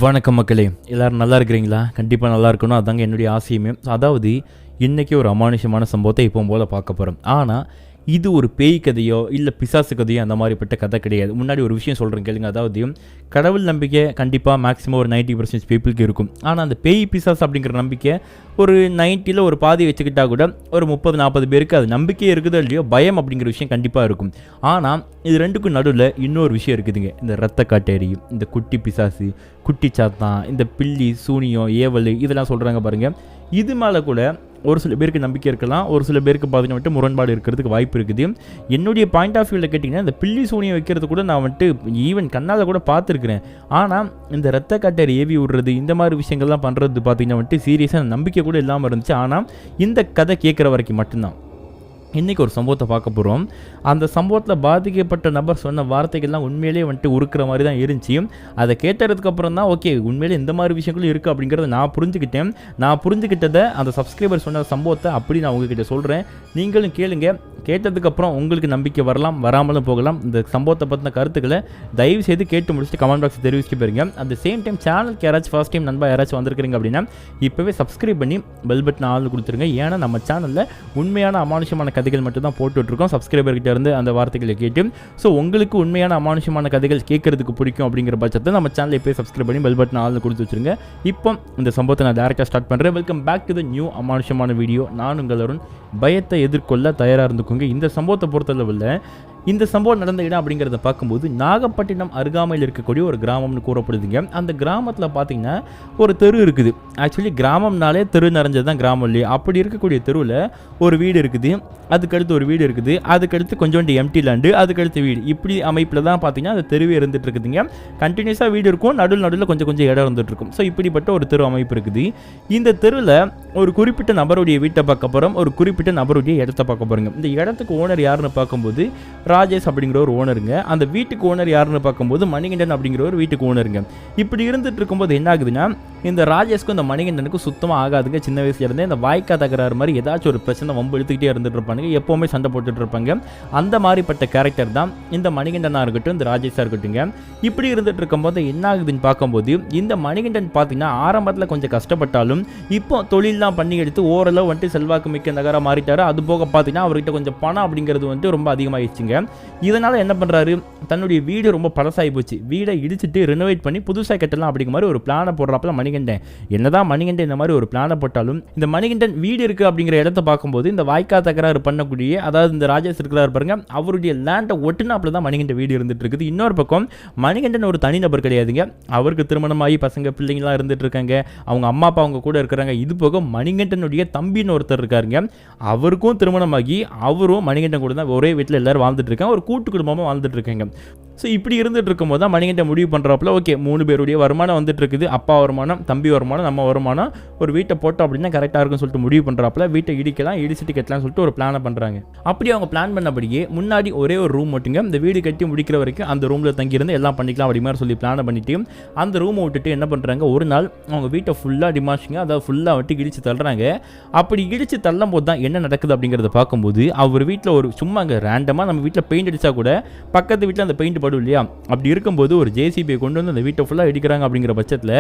வணக்கம் மக்களே, எல்லோரும் நல்லா இருக்கிறீங்களா? கண்டிப்பாக நல்லா இருக்கணும், அதாங்க என்னுடைய ஆசையுமே. அதாவது இன்றைக்கி ஒரு அமானுஷமான சம்பவத்தை இப்போ போல் பார்க்க போகிறோம். ஆனால் இது ஒரு பேய் கதையோ இல்லை பிசாசு கதையோ அந்த மாதிரிப்பட்ட கதை கிடையாது. முன்னாடி ஒரு விஷயம் சொல்கிறேன் கேளுங்க. அதாவது கடவுள் நம்பிக்கை கண்டிப்பாக மேக்ஸிமம் ஒரு 90% பீப்புளுக்கு இருக்கும். ஆனால் அந்த பேய் பிசாசு அப்படிங்கிற நம்பிக்கை ஒரு 90ல் ஒரு பாதி வச்சுக்கிட்டா கூட ஒரு 30-40 பேருக்கு அது நம்பிக்கை இருக்குதோ இல்லையோ பயம் அப்படிங்கிற விஷயம் கண்டிப்பாக இருக்கும். ஆனால் இது ரெண்டுக்கும் நடுவில் இன்னொரு விஷயம் இருக்குதுங்க. இந்த ரத்த காட்டேரி, இந்த குட்டி பிசாசு, குட்டி சாத்தான், இந்த பில்லி, சூனியம், ஏவல் இதெல்லாம் சொல்கிறாங்க பாருங்கள். இது மேலே கூட ஒரு சில பேருக்கு நம்பிக்கை இருக்கலாம், ஒரு சில பேருக்கு பார்த்தீங்கன்னா வந்துட்டு முரண்பாடு இருக்கிறதுக்கு வாய்ப்பு இருக்குது. என்னுடைய பாயிண்ட் ஆஃப் வியூவில் கேட்டிங்கன்னா இந்த பில்லி சூனியம் வைக்கிறது கூட நான் வந்துட்டு ஈவன் கண்ணால் கூட பார்த்துருக்குறேன். ஆனால் இந்த ரத்த கட்டரை ஏவி விடுறது இந்த மாதிரி விஷயங்கள்லாம் பண்ணுறது பார்த்தீங்கன்னா வந்துட்டு சீரியஸாக நம்பிக்கை கூட இல்லாமல் இருந்துச்சு. ஆனால் இந்த கதை கேட்குற வரைக்கும் மட்டும்தான். இன்றைக்கி ஒரு சம்பவத்தை பார்க்க போகிறோம். அந்த சம்பவத்தில் பாதிக்கப்பட்ட நபர் சொன்ன வார்த்தைகள்லாம் உண்மையிலேயே வந்துட்டு உருக்கிற மாதிரி தான் இருந்துச்சு. அதை கேட்டதுக்கப்புறம் தான் ஓகே உண்மையிலே இந்த மாதிரி விஷயங்களும் இருக்குது அப்படிங்கிறத நான் புரிஞ்சுக்கிட்டேன். நான் புரிஞ்சுக்கிட்டதை அந்த சப்ஸ்கிரைபர் சொன்ன சம்பவத்தை அப்படி நான் உங்ககிட்ட சொல்கிறேன். நீங்களும் கேளுங்க. கேட்டதுக்கப்புறம் உங்களுக்கு நம்பிக்கை வரலாம், வராமலும் போகலாம். இந்த சம்பவத்தை பற்றின கருத்துக்களை தயவு செய்து கேட்டு முடிச்சுட்டு கமெண்ட் பாக்ஸ் தெரிவிச்சுட்டு போயிருங்க. அட் த சேம் டைம் சேனலுக்கு யாராச்சும் ஃபர்ஸ்ட் டைம் நண்பா யாராச்சும் வந்திருக்கிறீங்க அப்படின்னா இப்போவே சப்ஸ்கிரைப் பண்ணி பெல் பட்டன் ஆள் கொடுத்துருங்க. ஏன்னா நம்ம சேனலில் உண்மையான அமானுஷமான கதைகள் மட்டும் தான் போட்டுட்ருக்கோம். சப்ஸ்கிரைபர்கிட்ட இருந்து அந்த வார்த்தைகளை கேட்டு ஸோ உங்களுக்கு உண்மையான அமானுஷமான கதைகள் கேட்கறதுக்கு பிடிக்கும் அப்படிங்கிற பட்சத்தை நம்ம சேனலை போய் சப்ஸ்கிரைப் பண்ணி பெல் பட்டன் ஆள் கொடுத்து வச்சுருங்க. இப்போ இந்த சம்பவத்தை நான் டேரெக்டாக ஸ்டார்ட் பண்ணுறேன். Welcome back to the new அமானுஷமான வீடியோ. நான் உங்களுடன் பயத்தை எதிர்கொள்ள தயாராக இருந்துக்கோங்க. இந்த சம்பவத்தை பொறுத்தளவில் இந்த சம்பவம் நடந்த இடம் அப்படிங்கிறத பார்க்கும்போது நாகப்பட்டினம் அருகாமையில் இருக்கக்கூடிய ஒரு கிராமம்னு கூறப்படுதுங்க. அந்த கிராமத்தில் பார்த்தீங்கன்னா ஒரு தெரு இருக்குது. ஆக்சுவலி கிராமம்னாலே தெரு நிறைஞ்சது தான் கிராமம் இல்லையா? அப்படி இருக்கக்கூடிய தெருவில் ஒரு வீடு இருக்குது, அதுக்கடுத்து ஒரு வீடு இருக்குது, அதுக்கடுத்து கொஞ்சோண்டு எம்டி லேண்டு, அதுக்கடுத்து வீடு, இப்படி அமைப்பில் தான் பார்த்தீங்கன்னா அந்த தெருவே இருந்துட்டு இருக்குதுங்க. கண்டினியூஸாக வீடு இருக்கும், நடுவில் கொஞ்சம் கொஞ்சம் இடம் இருந்துட்டு இருக்கும். ஸோ இப்படிப்பட்ட ஒரு தெரு அமைப்பு இருக்குது. இந்த தெருவில் ஒரு குறிப்பிட்ட நபருடைய வீட்டை பார்க்க போகிறோம், ஒரு குறிப்பிட்ட நபருடைய இடத்த பார்க்க போகிறோங்க. இந்த இடத்துக்கு ஓனர் யாருன்னு பார்க்கும்போது ராஜேஷ் அப்படிங்கிற ஒரு ஓனருங்க. அந்த வீட்டுக்கு ஓனர் யாருன்னு பார்க்கும்போது மணிகண்டன் அப்படிங்கிற ஒரு வீட்டுக்கு ஓனருங்க. இப்படி இருந்துட்டு இருக்கும்போது என்ன ஆகுதுன்னா, இந்த ராஜேஷ்க்கும் இந்த மணிகண்டனுக்கும் சுத்தமாக ஆகாதுங்க. சின்ன வயசுல இருந்தே இந்த வாய்க்கா தகராறு மாதிரி ஏதாச்சும் ஒரு பிரச்சனை வம்பு எடுத்துக்கிட்டே இருந்துட்டு இருப்பாங்க, எப்போவுமே சண்டை போட்டுட்டு இருப்பாங்க. அந்த மாதிரிப்பட்ட கேரக்டர் தான் இந்த மணிகண்டனாக இருக்கட்டும், இந்த ராஜேஷாக இருக்கட்டுங்க. இப்படி இருந்துட்டு இருக்கும்போது என்ன ஆகுதுன்னு பார்க்கும்போது இந்த மணிகண்டன் பார்த்தீங்கன்னா ஆரம்பத்தில் கொஞ்சம் கஷ்டப்பட்டாலும் இப்போ தொழிலெலாம் பண்ணி எடுத்து ஓரளவு வந்துட்டு செல்வாக்கு மிக்க நகராக மாறிட்டாரு. அது போக பார்த்தீங்கன்னா அவர்கிட்ட கொஞ்சம் பணம் அப்படிங்கிறது வந்துட்டு ரொம்ப அதிகமாகிடுச்சுங்க. இதனால் என்ன பண்ணுறாரு, தன்னுடைய வீடு ரொம்ப பழசாகி போச்சு, வீடை இடிச்சிட்டு ரெனோவேட் பண்ணி புதுசாக கட்டலாம் அப்படிங்கிற மாதிரி ஒரு பிளானை போடுறாப்புல மணிகண்டன். என்னதான் மணிகண்டன் இந்த மாதிரி ஒரு பிளானை போட்டாலும் இந்த மணிகண்டன் வீடு இருக்குது அப்படிங்கிற இடத்த பார்க்கும்போது இந்த வாய்க்கா தகராறு பண்ணக்கூடிய, அதாவது இந்த ராஜேஷ் இருக்கிறார் பாருங்க, அவருடைய லேண்டை ஒட்டுனாப்புல தான் மணிகண்டன் வீடு இருந்துட்டு இருக்குது. இன்னொரு பக்கம் மணிகண்டன் ஒரு தனிநபர் கிடையாதுங்க. அவருக்கு திருமணமாகி பசங்க பிள்ளைங்களாம் இருந்துட்டு இருக்காங்க, அவங்க அம்மா அப்பா அவங்க கூட இருக்கிறாங்க. இது போக மணிகண்டனுடைய தம்பின்னு ஒருத்தர் இருக்காருங்க, அவருக்கும் திருமணமாகி அவரும் மணிகண்டன் கூட தான் ஒரே வீட்டில் எல்லாரும் வாழ்ந்துட்டு இருக்காங்க, ஒரு கூட்டு குடும்பமாக வாழ்ந்துட்டு இருக்காங்க. ஸோ இப்படி இருந்துட்டு இருக்கும்போது தான் மணிகண்டன் முடிவு பண்ணுறாப்புல ஓகே 3 பேருடைய வருமானம் வந்துட்டு இருக்குது, அப்பா வருமானம், தம்பி வருமானம், நம்ம வருமானம், ஒரு வீட்டை போட்டோம் அப்படின்னா கரெக்டாக இருக்குன்னு சொல்லிட்டு முடிவு பண்ணுறாப்புல வீட்டை இடிக்கலாம், இடிச்சிட்டு கட்டலாம்னு சொல்லிட்டு ஒரு பிளானை பண்ணுறாங்க. அப்படி அவங்க பிளான் பண்ணபடியே முன்னாடி ஒரே ஒரு ரூம் மட்டுங்க, இந்த வீடு கட்டி முடிக்கிற வரைக்கும் அந்த ரூமில் தங்கியிருந்து எல்லாம் பண்ணிக்கலாம் அப்படி மாதிரி சொல்லி பிளானை பண்ணிட்டு அந்த ரூமை விட்டுட்டு என்ன பண்ணுறாங்க, ஒரு நாள் அவங்க வீட்டை ஃபுல்லாக டிமாஷிங்க, அதாவது ஃபுல்லாக வட்டி இடிச்சு தள்ளுறாங்க. அப்படி இடிச்சு தள்ளும் போது தான் என்ன நடக்குது அப்படிங்கிறத பார்க்கும்போது அவர் வீட்டில் ஒரு சும்மா அங்கே ரேண்டமாக நம்ம வீட்டில் பெயிண்ட் அடித்தா கூட பக்கத்து வீட்டில் அந்த பெயிண்ட் படும் இல்லையா, அப்படி இருக்கும்போது ஒரு ஜேசிபியை கொண்டு வந்து அந்த வீட்டை ஃபுல்லாக இடிக்கிறாங்க. அப்படிங்கிற பட்சத்தில்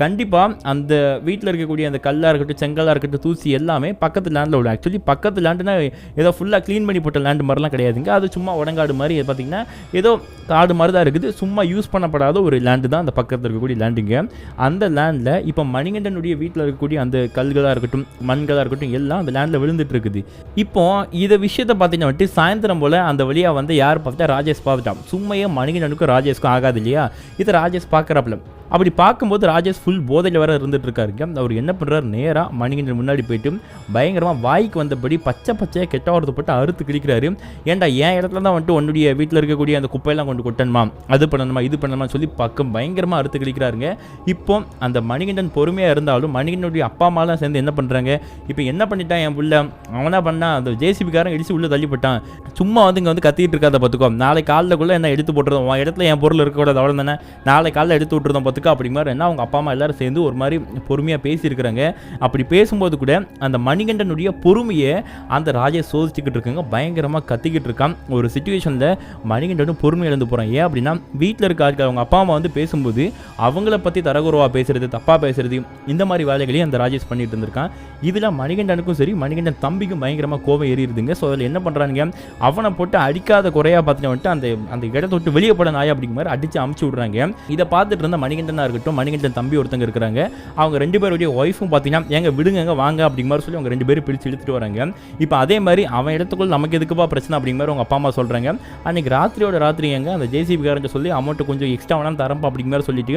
கண்டிப்பாக அந்த வீட்டில் இருக்கக்கூடிய அந்த கல்லாக இருக்கட்டும், செங்கலாக இருக்கட்டும், தூசி எல்லாமே பக்கத்து லேண்டில் விடும். ஆக்சுவலி பக்கத்து லேண்டுனா ஏதோ ஃபுல்லாக க்ளீன் பண்ணி போட்ட லேண்டு மாதிரிலாம் கிடையாதுங்க. அது சும்மா உடங்காடு மாதிரி பார்த்திங்கன்னா ஏதோ காடு மாதிரி தான் இருக்குது, சும்மா யூஸ் பண்ணப்படாத ஒரு லேண்டு தான் அந்த பக்கத்தில் இருக்கக்கூடிய லேண்டுங்க. அந்த லேண்டில் இப்போ மணிகண்டனுடைய வீட்டில் இருக்கக்கூடிய அந்த கல்களாக இருக்கட்டும், மண்களாக இருக்கட்டும் எல்லாம் அந்த லேண்டில் விழுந்துட்டு இருக்குது. இப்போ இதை விஷயத்தை பார்த்தீங்கன்னா வந்துட்டு சாயந்தரம் போல் அந்த வழியாக வந்து யார் பார்த்துட்டா, ராஜேஷ் பார்த்துட்டான். சும்மையே மணிகண்டனுக்கும் ராஜேஷ்க்கும் ஆகாது இல்லையா, இது ராஜேஷ் பார்க்குறாப்புல. அப்படி பார்க்கும்போது ராஜேஷ் ஃபுல் போதையில் வர இருந்துட்டு இருக்காருங்க. அவர் என்ன பண்ணுறாரு, நேராக மணிகண்டன் முன்னாடி போயிட்டு பயங்கரமாக வாய்க்கு வந்தபடி பச்சையாக கெட்ட வார்த்தை போட்டு அறுத்து கிழிக்கிறாரு. ஏன்டா என் இடத்துல தான் வந்துட்டு உன்னுடைய வீட்டில் இருக்கக்கூடிய அந்த குப்பையெல்லாம் கொண்டு கொட்டணுமா, அது பண்ணணுமா, இது பண்ணணுமா சொல்லி பக்கம் பயங்கரமாக அறுத்து கிழிக்கிறாருங்க. இப்போ அந்த மணிகண்டன் பொறுமையாக இருந்தாலும் மணிகண்டனுடைய அப்பா அம்மாலாம் சேர்ந்து என்ன பண்ணுறாங்க, இப்போ என்ன பண்ணிட்டான் என் புள்ள, அவனா பண்ணால் அந்த ஜேசிபிக்காரன் இடிச்சு உள்ளே தள்ளிப்பட்டான், சும்மா வந்து இங்கே வந்து கத்திட்டு இருக்காத பார்த்துக்கோ, நாளை காலைக்குள்ளே என்ன எடுத்து போட்டுருந்தோம், உன் இடத்துல என் பொருள் இருக்கக்கூடாது, அவ்வளோ தானே, நாளை காலையில் எடுத்து விட்டுருந்தோம் பார்த்துக்கோ இருக்கா அப்படி மாதிரி என்ன அவங்க அப்பா அம்மா எல்லாரும் சேர்ந்து ஒரு மாதிரி பொறுமையாக பேசியிருக்கிறாங்க. அப்படி பேசும்போது கூட அந்த மணிகண்டனுடைய பொறுமையை அந்த ராஜேஷ் சோதிச்சுக்கிட்டு இருக்காங்க. பயங்கரமாக கத்திக்கிட்டு இருக்கான். ஒரு சுச்சுவேஷனில் மணிகண்டனும் பொறுமை இழந்து போகிறான். ஏன் அப்படின்னா வீட்டில் இருக்க ஆட்கள் அவங்க அப்பா அம்மா வந்து பேசும்போது அவங்கள பற்றி தரகுறவாக பேசுறது, தப்பாக பேசுறது, இந்த மாதிரி வேலைகளையும் அந்த ராஜேஷ் பண்ணிட்டு இருந்திருக்கான். இதில் மணிகண்டனுக்கும் சரி மணிகண்டன் தம்பிக்கும் பயங்கரமாக கோபம் ஏறிடுதுங்க. ஸோ அதில் என்ன பண்ணுறாங்க, அவனை போட்டு அடிக்காத குறையாக பார்த்துட்டு வந்துட்டு அந்த இடத்த விட்டு வெளியே போட நாயா அப்படிங்கிற மாதிரி அடித்து அமுச்சு விட்றாங்க. இதை பார்த்துட்டு இருந்த மணிகண்டனாக இருக்கட்டும், மணிகண்டன் தம்பி ஒருத்தங்க இருக்கிறாங்க, அவங்க 2 பேருடைய ஒய்ஃபும் பார்த்தீங்கன்னா எங்க விடுங்க வாங்க அப்படிங்கிற மாதிரி சொல்லி அவங்க 2 பேரும் பிடிச்சி இழுத்துட்டு வராங்க. இப்போ அதே மாதிரி அவன் இடத்துக்குள்ள நமக்கு எதுக்குப்பா பிரச்சனை அப்படிங்கிற மாதிரி அவங்க அப்பா அம்மா சொல்கிறாங்க. அன்றைக்கி ராத்திரி எங்க அந்த ஜேசிபி காரங்க சொல்லி அமௌண்ட்டு கொஞ்சம் எக்ஸ்ட்ரா வேணாலும் தரப்பா அப்படிங்கிற மாதிரி சொல்லிட்டு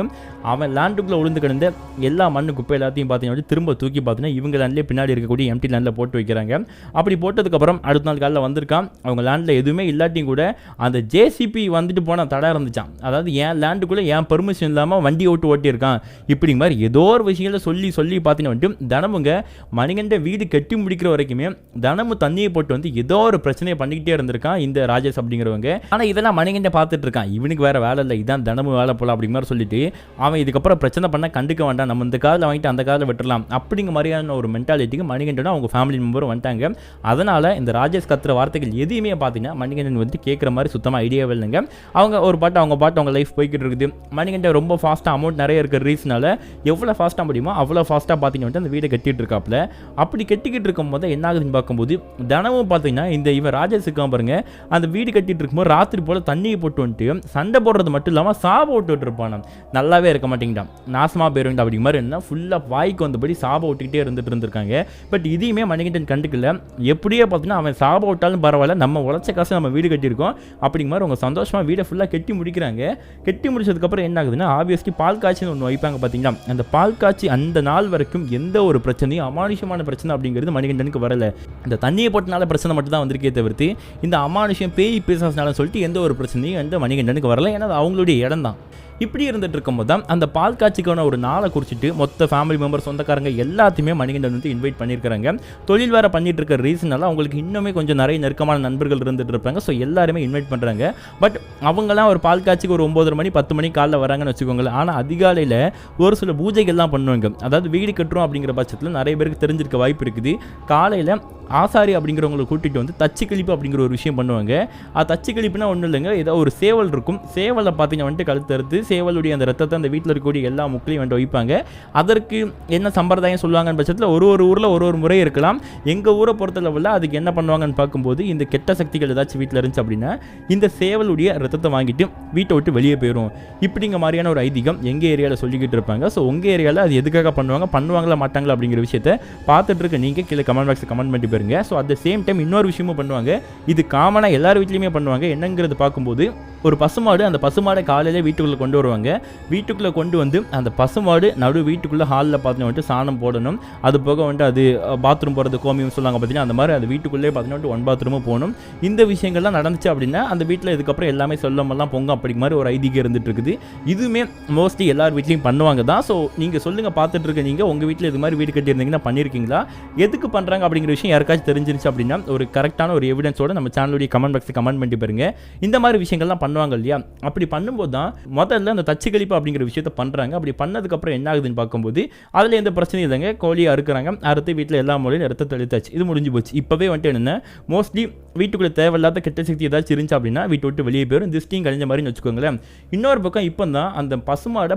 அவன் லேண்டுக்குள்ளே உளுந்து கிடந்த எல்லா மண்ணு குப்பை எல்லாத்தையும் பார்த்தீங்கன்னா திரும்ப தூக்கி பார்த்தீங்கன்னா இவங்க லேண்ட்லேயே பின்னாடி இருக்கக்கூடிய எம்டி லேண்டில் போட்டு வைக்கிறாங்க. அப்படி போட்டதுக்கப்புறம் அடுத்த நாள் காலையில் வந்திருக்கான். அவங்க லேண்டில் எதுவுமே இல்லாட்டியும் கூட அந்த ஜேசிபி வந்துட்டு போன தடை இருந்துச்சான். அதாவது என் லேண்டுக்குள்ளே என் பெர்மிஷன் இல்லாமல் வண்டி ஓட்டியிருக்கான் இப்படி மாதிரி ஏதோ ஒரு விஷயங்களை சொல்லி பார்த்தீங்கன்னா தினமுங்க மணிகண்ட வீடு கட்டி முடிக்கிற வரைக்குமே தினமும் தண்ணியை போட்டு வந்து ஏதோ ஒரு பிரச்சனையை பண்ணிக்கிட்டே இருந்திருக்கான் இந்த ராஜேஷ் அப்படிங்கிறவங்க. ஆனால் இதெல்லாம் மணிகண்ட பார்த்துட்டு இருக்கான். இவனுக்கு வேற வேலை இல்லை, இதான் தினமும் வேலை போல அப்படிங்கிற மாதிரி சொல்லிட்டு அவன் இதுக்கப்புறம் பிரச்சனை பண்ண கண்டுக்க வேண்டாம், நம்ம இந்த காலில் வாங்கிட்டு அந்த காலில் விட்டுறலாம் அப்படிங்கிற மாதிரியான ஒரு மென்டாலிட்டிக்கு மணிகண்டனும் அவங்க ஃபேமிலி மெம்பரும் வந்துட்டாங்க. அதனால இந்த ராஜேஷ் கத்துற வார்த்தைகள் எதையுமே பார்த்தீங்கன்னா மணிகண்டன் வந்து கேட்குற மாதிரி சுத்தமாக ஐடியாவே இல்லைங்க. அவங்க ஒரு பாட்டு அவங்க லைஃப் போய்கிட்டு இருக்குது. மணிகண்டன் ரொம்ப ஃபாஸ்ட்டாக அமௌண்ட் நிறைய இருக்கிற ரீசனால எவ்வளோ ஃபாஸ்ட்டாக முடியுமோ அவ்வளோ ஃபாஸ்ட்டாக பார்த்தீங்கன்னா அந்த வீடை கட்டிட்டு இருக்காப்புல. அப்படி கட்டிக்கிட்டு இருக்கும்போது என்ன ஆகுதுன்னு பார்க்கும்போது தினமும் பார்த்தீங்கன்னா இவன் ராஜேஷ் இருக்கான் பாருங்க, அந்த வீடு கட்டிட்டு இருக்கும்போது ராத்திரி போல தண்ணியை போட்டு வந்துட்டு சண்டை போடுறது மட்டும் இல்லாமல் சாப விட்டுட்டு இருப்பான். நல்லாவே இருக்க மாட்டேங்கிட்டான், நாசமாக போயிருந்தா அப்படிங்கிற மாதிரி என்ன ஃபுல்லாக வாய்க்கு வந்தபடி சாப விட்டுக்கிட்டே இருந்திருக்காங்க. பட் இதையுமே மணிகண்டன் கண்டுக்கல. எப்படியே பார்த்தீங்கன்னா அவன் சாப விட்டாலும் பரவாயில்ல, நம்ம உழைச்ச காசு நம்ம வீடு கட்டியிருக்கோம் அப்படிங்கிற மாதிரி அவங்க சந்தோஷமாக வீடை ஃபுல்லாக கட்டி முடிக்கிறாங்க. கட்டி முடிச்சதுக்கப்புறம் என்ன ஆகுதுன்னா ஆப்வியஸ்லி பால் காய்ச்சின்னு ஒன்று வைப்பாங்க பார்த்தீங்கன்னா, அந்த பால் காய்ச்சி அந்த நாள் வரைக்கும் எந்த ஒரு பிரச்சனையும் அமானுஷமான பிரச்சனை அப்படிங்கிறது மணிகண்டனுக்கு வரல. இந்த தண்ணியை போட்டனால பிரச்சனை மட்டும் தான் வந்திருக்கே தவிர்த்து இந்த அமானுஷம் பேய் பேசாசனால சொல்லிட்டு எந்த ஒரு பிரச்சனையும் எந்த மணிகண்டனுக்கு வரல. ஏன்னா அது அவங்களுடைய இடம் தான். இப்படி இருந்துட்டு இருக்கும்போது தான் அந்த பால் காட்சிக்கான ஒரு நாளை குறிச்சிட்டு மொத்த ஃபேமிலி மெம்பர் சொந்தக்காரங்க எல்லாத்தையுமே மணிகண்டன் வந்து இன்வைட் பண்ணியிருக்காங்க. தொழில் வேறு பண்ணிட்டு இருக்க ரீசனால அவங்களுக்கு இன்னுமே கொஞ்சம் நிறைய நெருக்கமான நண்பர்கள் இருந்துட்டு இருப்பாங்க. ஸோ எல்லாருமே இன்வைட் பண்ணுறாங்க. பட் அவங்களாம் ஒரு பால் காட்சிக்கு ஒரு 9:30 மணி 10 மணி காலைல வராங்கன்னு வச்சுக்கோங்களேன். ஆனால் அதிகாலையில் ஒரு சில பூஜைகள்லாம் பண்ணுவாங்க. அதாவது வீடு கட்டுறோம் அப்படிங்கிற பட்சத்தில் நிறைய பேருக்கு தெரிஞ்சிருக்க வாய்ப்பு இருக்குது. காலையில் ஆசாரி அப்படிங்கிறவங்களை கூட்டிகிட்டு வந்து தச்சு கிழிப்பு அப்படிங்கிற ஒரு விஷயம் பண்ணுவாங்க. அது தச்சு கிழிப்புனா ஒன்றும் இல்லைங்க, ஏதோ ஒரு சேவல் இருக்கும். சேவலை பார்த்தீங்கன்னா வந்துட்டு கழுத்தறுத்து சேவலுடைய அந்த ரத்தத்தை அந்த வீட்டில் இருக்கக்கூடிய எல்லா முக்கிலையும் வந்துட்டு வைப்பாங்க. அதற்கு என்ன சம்பிரதாயம் சொல்லுவாங்கன்னு பட்சத்தில் ஒரு ஊரில் ஒரு முறை இருக்கலாம். எங்கள் ஊரை பொறுத்தளவில் அதுக்கு என்ன பண்ணுவாங்கன்னு பார்க்கும்போது இந்த கெட்ட சக்திகள் ஏதாச்சும் வீட்டில் இருந்துச்சு அப்படின்னா இந்த சேவலுடைய ரத்தத்தை வாங்கிட்டு வீட்டை விட்டு வெளியே போயிடும் இப்படிங்கிற மாதிரியான ஒரு ஐதீகம் எங்கள் ஏரியாவில் சொல்லிக்கிட்டு இருப்பாங்க. ஸோ உங்கள் ஏரியாவில் அது எதுக்காக பண்ணுவாங்களா மாட்டாங்களா அப்படிங்கிற விஷயத்தை பார்த்துட்டு இருக்க நீங்கள் கீழே கமெண்ட் பாக்ஸில் கமெண்ட் பண்ணி பாருங்க. So at the same time இன்னொரு விஷயமும் பண்ணுவாங்க. இது காமனாக எல்லார் வீட்லையுமே பண்ணுவாங்க. என்னங்கிறது பார்க்கும்போது ஒரு பசுமாடு, அந்த பசுமாடை காலையிலே வீட்டுக்குள்ளே கொண்டு வருவாங்க. வீட்டுக்குள்ளே கொண்டு வந்து அந்த பசுமாடு நடு வீட்டுக்குள்ளே ஹாலில் பார்த்து வந்துட்டு சாணம் போடணும். அது போக வந்துட்டு அது பாத்ரூம் போகிறது கோமியம் சொல்லுவாங்க பார்த்தீங்கன்னா, அந்த மாதிரி அது வீட்டுக்குள்ளே பார்த்தீங்கன்னா 1 பாத்ரூமும் போகணும். இந்த விஷயங்கள்லாம் நடந்துச்சு அப்படின்னா அந்த வீட்டில் இதுக்கப்புறம் எல்லாமே சொல்லமெல்லாம் பொங்க அப்படி மாதிரி ஒரு ஐதீகம் இருந்துட்டு இருக்குது. இதுவுமே மோஸ்ட்லி எல்லார் வீட்லையும் பண்ணுவாங்க தான். ஸோ நீங்கள் சொல்லுங்கள், பார்த்துட்டு இருக்க நீங்கள் உங்கள் வீட்டில் இது மாதிரி வீடு கட்டியிருந்தீங்கன்னா பண்ணியிருக்கீங்களா, எதுக்கு பண்ணுறாங்க அப்படிங்கிற விஷயம் யாருக்காச்சும் தெரிஞ்சிருச்சு அப்படின்னா ஒரு கரெக்டான ஒரு எவிடன்ஸோட நம்ம சேனலுடைய கமெண்ட் பாக்ஸில் கமெண்ட் பண்ணி பாருங்க. இந்த மாதிரி விஷயங்கள்லாம் பண்ணுவாங்க இல்லையா, அப்படி பண்ணும்போது தான் முதல்ல அந்த தச்சு கழிப்பு அப்படிங்கிற விஷயத்த பண்ணுறாங்க. அப்படி பண்ணதுக்கப்புறம் என்ன ஆகுதுன்னு பார்க்கும்போது அதில் எந்த பிரச்சனையும் இல்லைங்க. கோழியை அறுக்கிறாங்க, அறுத்து வீட்டில் எல்லா மூலையும் ரத்தத்தை தெளித்தாச்சு, இது முடிஞ்சு போச்சு. இப்போவே வந்துட்டு என்னென்ன மோஸ்ட்லி வீட்டுக்குள்ளே தேவையில்லாத கெட்ட சக்தி ஏதாச்சும் இருந்துச்சு அப்படின்னா வீட்டை விட்டு வெளியே போயிடும். திருஷ்டியும் கழிஞ்ச மாதிரின்னு வச்சுக்கோங்களேன். இன்னொரு பக்கம் இப்போ தான் அந்த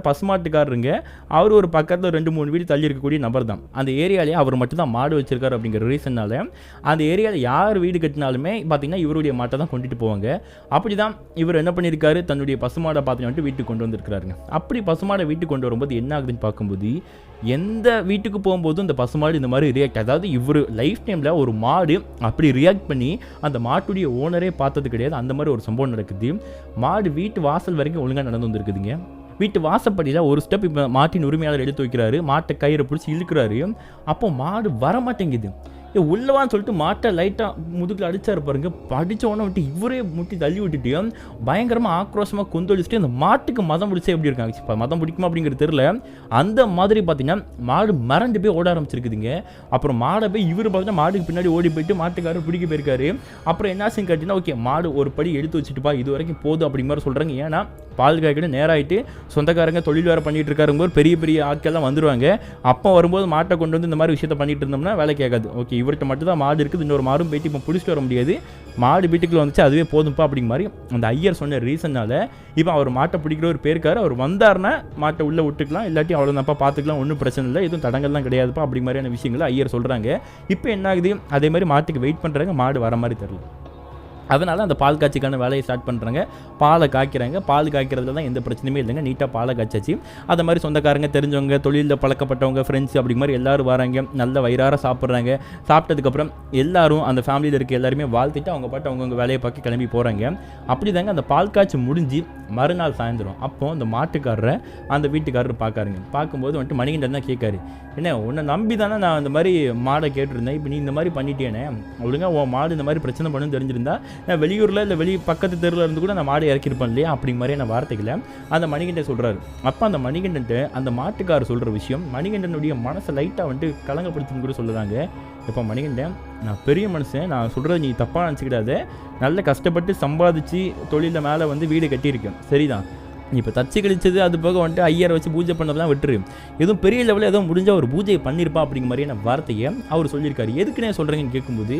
பசுமாட்டுக்காரருங்க அவர் ஒரு பக்கத்தில் 2-3 வீடு தள்ளி இருக்கக்கூடிய நபர் தான். அந்த ஏரியாலேயே அவர் மட்டும் தான் மாடு வச்சிருக்காரு அப்படிங்கிற ரீசனால அந்த ஏரியாவில் யார் வீடு கட்டினாலுமே பார்த்தீங்கன்னா இவருடைய மாட்டை தான் கொண்டுட்டு போவாங்க. அப்படி தான் இவர் என்ன பண்ணியிருக்காரு, தன்னுடைய பசுமாடை பார்த்தீங்கன்னா வீட்டுக்கு கொண்டு வந்திருக்கிறாருங்க. அப்படி பசுமாடை வீட்டுக்கு கொண்டு வரும்போது என்ன ஆகுதுன்னு பார்க்கும்போது எந்த வீட்டுக்கு போகும்போதும் இந்த பசுமாடு இந்த மாதிரி ரியாக்ட், அதாவது இவர் லைஃப் டைமில் ஒரு மாடு அப்படி ரியாக்ட் பண்ணி அந்த மாட்டுடைய ஓனரே பார்த்தது கிடையாது. அந்த மாதிரி ஒரு சம்பவம் நடக்குது. மாடு வீட்டு வாசல் வரைக்கும் ஒழுங்காக நடந்து வந்துருக்குதுங்க. வீட்டு வாசப்படியில் ஒரு ஸ்டெப் இப்போ மாட்டின் உரிமையாளர் எடுத்து வைக்கிறாரு, மாட்டை கயிறை பிடிச்சி இழுக்கிறாரு. அப்போ மாடு வரமாட்டேங்குது. உள்ளவான்னு சொல்லிட்டு மாட்டை லைட்டாக முதுகில் அடிச்சாரு பாருங்க. படித்த உடனே விட்டு இவரே முட்டி தள்ளி விட்டுட்டு பயங்கரமாக ஆக்ரோஷமாக கொந்தளிச்சுட்டு அந்த மாட்டுக்கு மதம் பிடிச்சா எப்படி இருக்காங்க, இப்போ மதம் பிடிக்குமா அப்படிங்கிறது தெரியல. அந்த மாதிரி பார்த்தீங்கன்னா மாடு மறந்து போய் ஓட ஆரம்பிச்சிருக்குதுங்க. அப்புறம் மாடை போய் இவர் பார்த்தீங்கன்னா மாட்டுக்கு பின்னாடி ஓடி போயிட்டு மாட்டுக்காரர் பிடிக்க போயிருக்காரு. அப்புறம் என்னாச்சுன்னு கேட்டிங்கன்னா ஓகே மாடு ஒரு படி எடுத்து வச்சுட்டுப்பா இது வரைக்கும் போதும் அப்படிங்கிற மாதிரி சொல்கிறாங்க. ஏன்னா பால் காய்க்கணும் நேராகிட்டு சொந்தக்காரங்க தொழில் வேறு பண்ணிகிட்டு இருக்காருங்கும்போது பெரிய பெரிய ஆட்கள்லாம் வந்துடுவாங்க. அப்போ வரும்போது மாட்டை கொண்டு வந்து இந்த மாதிரி விஷயத்தை பண்ணிட்டு இருந்தோம்னா வேலை கேட்காது. ஓகே, இவர்கிட்ட மட்டும் தான் மாடு இருக்குது, இன்னொரு மாடும் போயிட்டு இப்போ பிடிச்சிட்டு வர முடியாது, மாடு வீட்டுக்குள்ள வந்துச்சு அதுவே போதும்ப்பா அப்படிங்க மாதிரி அந்த ஐயர் சொன்ன ரீசன்னால இப்போ அவர் மாட்டை பிடிக்கிற ஒரு பேருக்காரு. அவர் வந்தார்னா மாட்டை உள்ளே விட்டுக்கலாம், இல்லாட்டி அவ்வளோதான்ப்பா பார்த்துக்கலாம், ஒன்றும் பிரச்சனை இல்லை, எதுவும் தடங்கள்லாம் கிடையாதுப்பா அப்படி மாதிரியான விஷயங்களை ஐயர் சொல்கிறாங்க. இப்போ என்ன ஆகுது, அதே மாதிரி மாட்டுக்கு வெயிட் பண்ணுறாங்க, மாடு வர மாதிரி தெரியல. அதனால் அந்த பால் காய்ச்சிக்கான வேலையை ஸ்டார்ட் பண்ணுறாங்க. பாலை காய்க்கிறாங்க. பால் காய்க்கிறதுல தான் எந்த பிரச்சனையுமே இல்லைங்க, நீட்டாக பாலை காய்ச்சாச்சு. அதை மாதிரி சொந்தக்காரங்க, தெரிஞ்சவங்க, தொழிலில் பழக்கப்பட்டவங்க, ஃப்ரெண்ட்ஸ் அப்படி மாதிரி எல்லோரும் வராங்க. நல்ல வயிறார சாப்பிட்றாங்க. சாப்பிட்டதுக்கப்புறம் எல்லாரும் அந்த ஃபேமிலியில் இருக்க எல்லாருமே வாழ்த்திட்டு அவங்க பாட்டு அவங்கவுங்க வேலையை பார்க்க கிளம்பி போகிறாங்க. அப்படி தாங்க அந்த பால் காய்ச்சி முடிஞ்சு மறுநாள் சாயந்தரம் அப்போது அந்த மாட்டுக்காரரை அந்த வீட்டுக்காரர் பார்க்காருங்க. பார்க்கும்போது வந்துட்டு மணிகண்டன் தான் கேட்காரு, என்ன உன்னை நம்பி தானே நான் இந்த மாதிரி மாடை கேட்டிருந்தேன், இப்போ நீ இந்த மாதிரி பண்ணிட்டேனே, ஒழுங்கா உன் மாடு இந்த மாதிரி பிரச்சனை பண்ணுன்னு தெரிஞ்சிருந்தா நான் வெளியூரில் இல்லை பக்கத்து தெருவில் இருந்து கூட நான் மாடு இறக்கிருப்பேன் இல்லையா அப்படிங்க மாதிரியான வார்த்தைகளை அந்த மணிகண்டன் சொல்கிறாரு. அப்போ அந்த மணிகண்டன் அந்த மாட்டுக்காரர் சொல்கிற விஷயம் மணிகண்டனுடைய மனசை லைட்டாக வந்துட்டு கலங்கப்படுத்துன்னு கூட சொல்லுறாங்க. இப்போ மணிகண்டன், நான் பெரிய மனுஷன், நான் சொல்கிறது நீ தப்பாக நினச்சிக்கிடாத, நல்ல கஷ்டப்பட்டு சம்பாதிச்சு தொழிலில் மேலே வந்து வீடு கட்டியிருக்கேன், சரிதான். இப்போ தச்சு கழிச்சது அது போக வந்துட்டு ஐயரை வச்சு பூஜை பண்ணதெல்லாம் விட்டுரு, எதுவும் பெரிய லெவலில் எதுவும் முடிஞ்சால் ஒரு பூஜையை பண்ணியிருப்பா அப்படிங்கிற மாதிரியான வார்த்தையை அவர் சொல்லியிருக்காரு. எதுக்குன்னே சொல்கிறேங்கன்னு கேட்கும்போது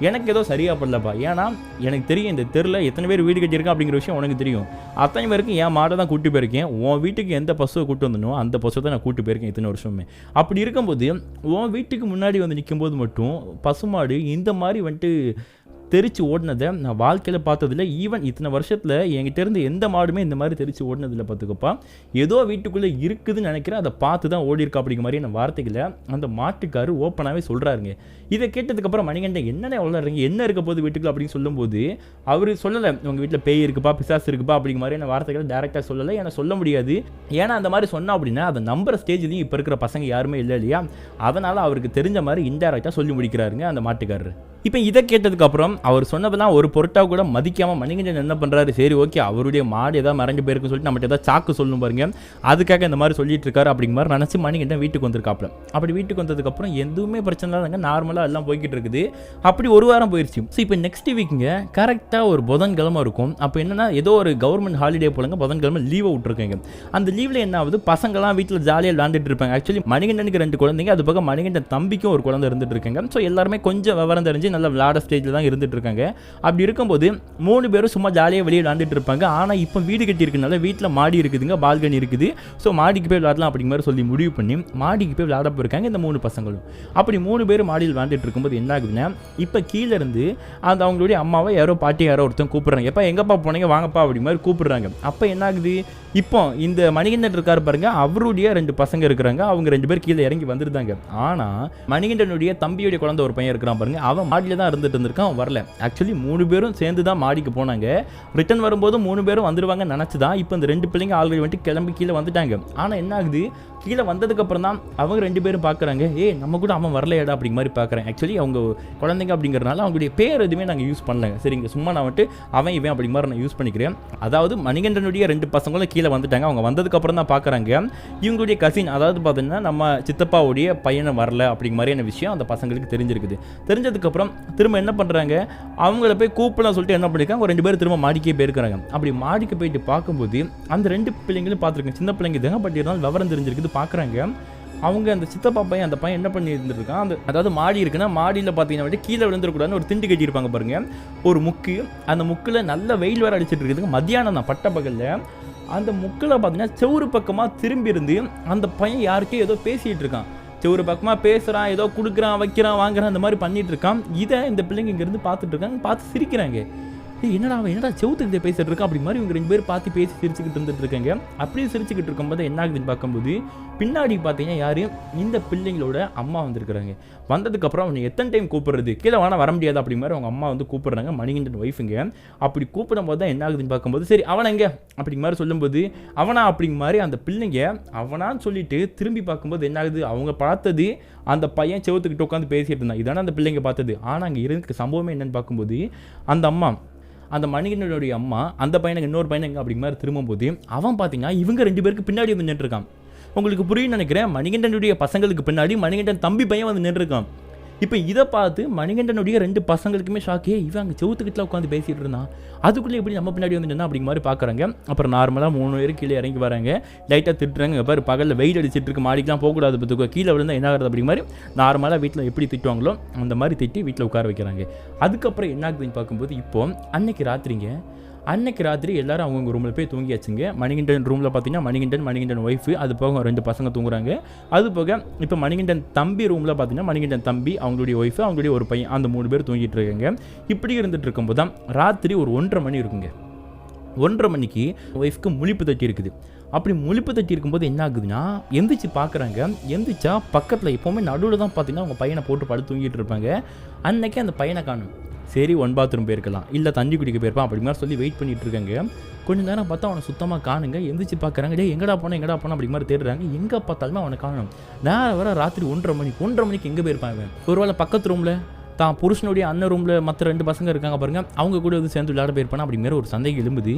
எனக்கு ஏதோ சரியாக படலப்பா, ஏன்னா எனக்கு தெரியும் இந்த தெருவில் எத்தனை பேர் வீடு கட்டியிருக்கேன் அப்படிங்கிற விஷயம் உனக்கு தெரியும். அத்தனை பேருக்கு என் மாடை தான் கூட்டு போயிருக்கேன், உன் வீட்டுக்கு எந்த பசுவை கூட்டு வந்தனோ அந்த பசுவை தான் நான் கூட்டு போயிருக்கேன் இத்தனை வருஷமே. அப்படி இருக்கும்போது உன் வீட்டுக்கு முன்னாடி வந்து நிற்கும்போது மட்டும் பசுமாடு இந்த மாதிரி வந்துட்டு தெரிச்சு ஓடினதை நான் வாழ்க்கையில் பார்த்ததில்ல. ஈவன் இத்தனை வருஷத்தில் என்கிட்ட இருந்து எந்த மாடுமே இந்த மாதிரி தெரிச்சு ஓடினதில்லை பார்த்துக்கப்பா, ஏதோ வீட்டுக்குள்ளே இருக்குதுன்னு நினைக்கிறேன், அதை பார்த்து தான் ஓடி இருக்கா அப்படிங்கிற மாதிரியான வார்த்தைகளை அந்த மாட்டுக்காரு ஓப்பனாகவே சொல்கிறாருங்க. இதை கேட்டதுக்கப்புறம் மணிகண்டன் என்னென்ன வளர்றீங்க, என்ன இருக்க போது வீட்டுக்குள்ள அப்படின்னு சொல்லும்போது அவர் சொல்லலை உங்கள் வீட்டில் பேய் இருக்குப்பா, பிசாசு இருக்குப்பா அப்படிங்கிற மாதிரியான வார்த்தைகளை டேரெக்டாக சொல்லலை. ஏன்னா சொல்ல முடியாது, ஏன்னா அந்த மாதிரி சொன்னால் அப்படின்னா அதை நம்புற ஸ்டேஜ்லையும் இப்போ இருக்கிற பசங்க யாருமே இல்லை இல்லையா. அதனால் அவருக்கு தெரிஞ்ச மாதிரி இன்டேரக்டாக சொல்லி முடிக்கிறாருங்க அந்த மாட்டுக்காரர். இப்போ இதை கேட்டதுக்கப்புறம் அவர் சொன்னதெல்லாம் ஒரு பொருட்டாக கூட மதிக்காமல் மணிகண்டன் என்ன பண்ணுறாரு, சரி ஓகே அவருடைய மாடு ஏதாவது மறைஞ்சு போயிருக்குன்னு சொல்லிட்டு நம்மகிட்ட ஏதாவது சாக்கு சொல்லணும் பாருங்க, அதுக்காக இந்த மாதிரி சொல்லிட்டு இருக்காரு அப்படிங்கிற மாதிரி நினச்சி மணிகண்டன் வீட்டுக்கு வந்திருக்காப்புல. அப்படி வீட்டுக்கு வந்ததுக்கப்புறம் எதுவுமே பிரச்சனை இல்லைங்க, நார்மலாக எல்லாம் போய்கிட்டு இருக்குது. அப்படி ஒரு வாரம் போயிடுச்சு. ஸோ இப்போ நெக்ஸ்ட் வீக்குங்க கரெக்டாக ஒரு புதன்கிழமை இருக்கும். அப்போ என்னன்னா ஏதோ ஒரு கவர்மெண்ட் ஹாலிடே போலங்க, புதன்கிழமை லீவை விட்டுருக்காங்க. அந்த லீவில் என்ன ஆகுது, பசங்களாம் வீட்டில் ஜாலியாக விளாண்டுட்டு இருப்பாங்க. ஆக்சுவலி மணிகண்டனுக்கு 2 குழந்தைங்க, அது பக்கம் மணிகண்டன் தம்பிக்கும் ஒரு குழந்தை இருந்துட்டு இருக்காங்க. ஸோ எல்லாருமே கொஞ்சம் விவரம் தெரிஞ்சு நல்ல விளாட ஸ்டேஜில் தான் இருந்துட்டு இருக்காங்க. அப்படி இருக்கும்போது 3 பேரும் சும்மா ஜாலியாக வெளியே விளாண்டுட்டு இருப்பாங்க. ஆனால் இப்போ வீடு கட்டி இருக்கனால வீட்டில் மாடி இருக்குதுங்க, பால்கனி இருக்குது. ஸோ மாடிக்கு போய் விளாடலாம் அப்படிங்கிற மாதிரி சொல்லி முடிவு பண்ணி மாடிக்கு போய் விளாட போயிருக்காங்க இந்த 3 பசங்களும். அப்படி 3 பேரும் மாடியில் விளாண்டுட்டு இருக்கும்போது என்ன ஆகுதுன்னா, இப்போ கீழே இருந்து அந்த அவங்களுடைய அம்மாவை யாரோ பாட்டி யாரோ ஒருத்தன் கூப்பிடுறாங்க. எப்போ எங்கப்பா போனீங்க வாங்கப்பா அப்படி மாதிரி கூப்பிடுறாங்க. அப்போ என்ன ஆகுது, இப்போ இந்த மணிகண்டன் இருக்காரு பாருங்க, அவருடைய 2 பசங்க இருக்கிறாங்க, அவங்க 2 பேர் கீழே இறங்கி வந்துருந்தாங்க. ஆனால் மணிகண்டனுடைய தம்பியுடைய குழந்தை ஒரு பையன் இருக்கிறான் பாருங்க, அவன் மாடியில் தான் இருந்துட்டு இருந்திருக்கான், அவன் வரல. ஆக்சுவலி 3 பேரும் சேர்ந்து தான் மாடிக்கு போனாங்க. ரிட்டர்ன் வரும்போது 3 பேரும் வந்துருவாங்க நினச்சி தான் இப்போ இந்த 2 பிள்ளைங்க ஆல்ரெடி வந்துட்டு கிளம்பி கீழே வந்துட்டாங்க. ஆனால் என்ன ஆகுது, கீழே வந்ததுக்கப்புறம் தான் அவங்க 2 பேரும் பார்க்குறாங்க, நம்ம கூட அவன் வரலையாடா அப்படிங்க மாதிரி பார்க்குறேன். ஆக்சுவலி அவங்க குழந்தைங்க அப்படிங்கிறனால அவங்களுடைய பேர் எதுவுமே நாங்கள் யூஸ் பண்ணலங்க, சரிங்க, சும்மா நான் வந்துட்டு அவன் இவன் அப்படிங்க மாதிரி நான் யூஸ் பண்ணிக்கிறேன். அதாவது மணிகண்டனுடைய 2 பசங்களும் கீழே வந்துட்டாங்க. அவங்க வந்ததுக்கப்புறம் தான் பார்க்குறாங்க இவங்களுடைய கசின், அதாவது பார்த்தீங்கன்னா நம்ம சித்தப்பாவுடைய பையனை வரல அப்படிங்கிற மாதிரியான விஷயம் அந்த பசங்களுக்கு தெரிஞ்சிருக்குது. தெரிஞ்சதுக்கப்புறம் திரும்ப என்ன பண்ணுறாங்க, அவங்கள போய் கூப்பிடலாம் சொல்லிட்டு என்ன பண்ணியிருக்காங்க, 2 பேர் திரும்ப மாடிக்கே போயிருக்கிறாங்க. அப்படி மாடிக்கு போயிட்டு பார்க்கும்போது அந்த 2 பிள்ளைங்களும் பார்த்துருக்கேன், சின்ன பிள்ளைங்க தாங்க, பட் இருந்தாலும் விவரம் தெரிஞ்சிருக்குது. பார்க்குறாங்க அவங்க அந்த சித்தப்பா பையன், அந்த பையன் என்ன பண்ணி இருந்துருக்கான், அந்த அதாவது மாடி இருக்குன்னா மாடியில் பார்த்தீங்கன்னா கீழே விழுந்துடக்கூடாதுன்னு ஒரு திண்டு கட்டியிருப்பாங்க பாருங்க, ஒரு முக்கு. அந்த முக்கில் நல்ல வெயில் வேறு அடிச்சிட்டு இருக்குதுங்க, மத்தியானம் தான் பட்ட பகலில். அந்த முக்கில் பார்த்தீங்கன்னா செவுறு பக்கமாக திரும்பி இருந்து அந்த பையன் யாருக்கே ஏதோ பேசிகிட்டு இருக்கான், செவுறு பக்கமாக பேசுகிறான், ஏதோ கொடுக்குறான் வைக்கிறான் வாங்குறான் அந்த மாதிரி பண்ணிட்டு இருக்கான். இதை இந்த பிள்ளைங்க இங்கேருந்து பார்த்துட்டு இருக்காங்க, பார்த்து சிரிக்கிறாங்க. என்னடா செவுத்துக்கிட்ட பேசிட்டு இருக்கா அப்படி மாதிரி இவங்க 2 பேர் பார்த்து பேசி சிரிச்சுக்கிட்டு இருந்துட்டு இருக்காங்க. அப்படியே சிரிச்சுக்கிட்டு இருக்கும்போது என்ன ஆகுதுன்னு பார்க்கும்போது பின்னாடி பார்த்தீங்கன்னா யாரு, இந்த பிள்ளைங்களோட அம்மா வந்திருக்கிறாங்க. வந்ததுக்கப்புறம் அவனை எத்தனை டைம் கூப்பிடுறது, கீழே வேணா வர முடியாது அப்படி மாதிரி அவங்க அம்மா வந்து கூப்பிடுறாங்க, மணிகண்டன் ஒய்ஃபுங்க. அப்படி கூப்பிடும் போது தான் என்ன ஆகுதுன்னு பார்க்கும்போது, சரி அவனை எங்க அப்படிங்க மாதிரி சொல்லும்போது அவனா அப்படிங்க மாதிரி அந்த பிள்ளைங்க அவனான்னு சொல்லிட்டு திரும்பி பார்க்கும்போது என்ன ஆகுது, அவங்க பார்த்தது அந்த பையன் செவத்துக்கிட்ட உட்காந்து பேசிட்டு இருந்தான், இதானே அந்த பிள்ளைங்க பார்த்தது. ஆனால் அங்கே இருக்க சம்பவமே என்னன்னு பார்க்கும்போது அந்த அம்மா, அந்த மணிகண்டனுடைய அம்மா அந்த பையனுக்கு இன்னொரு பையனுங்க அப்படிங்க மாதிரி திரும்பும்போது அவன் பார்த்தீங்கன்னா இவங்க 2 பேருக்கு பின்னாடி வந்து நின்றுருக்கான். உங்களுக்கு புரியும் நினைக்கிறேன், மணிகண்டனுடைய பசங்களுக்கு பின்னாடி மணிகண்டன் தம்பி பையன் வந்து நின்றுருக்கான். இப்போ இதை பார்த்து மணிகண்டனுடைய 2 பசங்களுக்குமே ஷாக்கே, இவன் அங்கே செவுத்துக்கிட்ட உட்காந்து பேசிகிட்டு இருந்தான், அதுக்குள்ளே எப்படி நம்ம பின்னாடி வந்து நின்னா அப்படிங்கிற மாதிரி பார்க்குறாங்க. அப்புறம் நார்மலாக 3 பேர் கீழே இறங்கி வராங்க, லைட்டாக திட்டுறாங்க. பாரு பகலில் வெயில் அடிச்சிட்டு இருக்கு, மாடிக்கெலாம் போகக்கூடாது, பார்த்துக்கோ, கீழே விழுந்தால் என்ன ஆகுறது அப்படிங்கிற மாதிரி நார்மலாக வீட்டில் எப்படி திட்டுவாங்களோ அந்த மாதிரி திட்டி வீட்டில் உட்கார வைக்கிறாங்க. அதுக்கப்புறம் என்ன ஆகுதுன்னு பார்க்கும்போது இப்போ அன்னைக்கு ராத்திரி எல்லாரும் அவங்க ரூமில் போய் தூங்கியாச்சுங்க. மணிகண்டன் ரூமில் பார்த்தீங்கன்னா மணிகண்டன் ஒய்ஃபு, அது போக 2 பசங்க தூங்குறாங்க. அது போக இப்போ மணிகண்டன் தம்பி ரூமில் பார்த்தீங்கன்னா மணிகண்டன் தம்பி, அவங்களுடைய ஒய்ஃபு, அவங்களுடைய ஒரு பையன், அந்த 3 பேர் தூங்கிட்டு இருக்காங்க. இப்படி இருந்துட்டு இருக்கும்போது தான் ராத்திரி ஒரு 1:30 மணி இருக்குங்க. 1:30 மணிக்கு ஒய்ஃப்க்கு முழிப்பு தட்டி இருக்குது. அப்படி முழிப்பு தட்டி இருக்கும்போது என்ன ஆகுதுன்னா, எந்திரிச்சு பார்க்குறாங்க. எந்திரிச்சா பக்கத்தில் எப்போவுமே நடுவில் தான் பார்த்தீங்கன்னா அவங்க பையனை போட்டு படுத்து தூங்கிட்டு இருப்பாங்க. அன்னைக்கு அந்த பையனை காணும். சரி, 1 பாத்ரூம் போயிருக்கலாம், இல்லை தண்ணி குடிக்க போயிருப்பான் அப்படி மாதிரி சொல்லி வெயிட் பண்ணிட்டு இருக்காங்க. கொஞ்சம் நேரம் பார்த்தா அவனை சுத்தமாக காணுங்க. எந்திரிச்சு பார்க்குறாங்க, டே எங்கடா போனோம் அப்படி மாதிரி தேடுறாங்க. எங்கே பார்த்தாலுமே அவனை காணும். நேரம் வர ராத்திரி 1:30 மணிக்கு எங்கே போயிருப்பான் அவன்? ஒருவேளை பக்கத்து ரூமில் தான் புருஷனுடைய அண்ணன் ரூமில் மற்ற 2 பசங்க இருக்காங்க பாருங்க, அவங்க கூட வந்து சேர்ந்து விளையாட போயிருப்பானா அப்படிங்கிற ஒரு சந்தேகம் எழும்புது.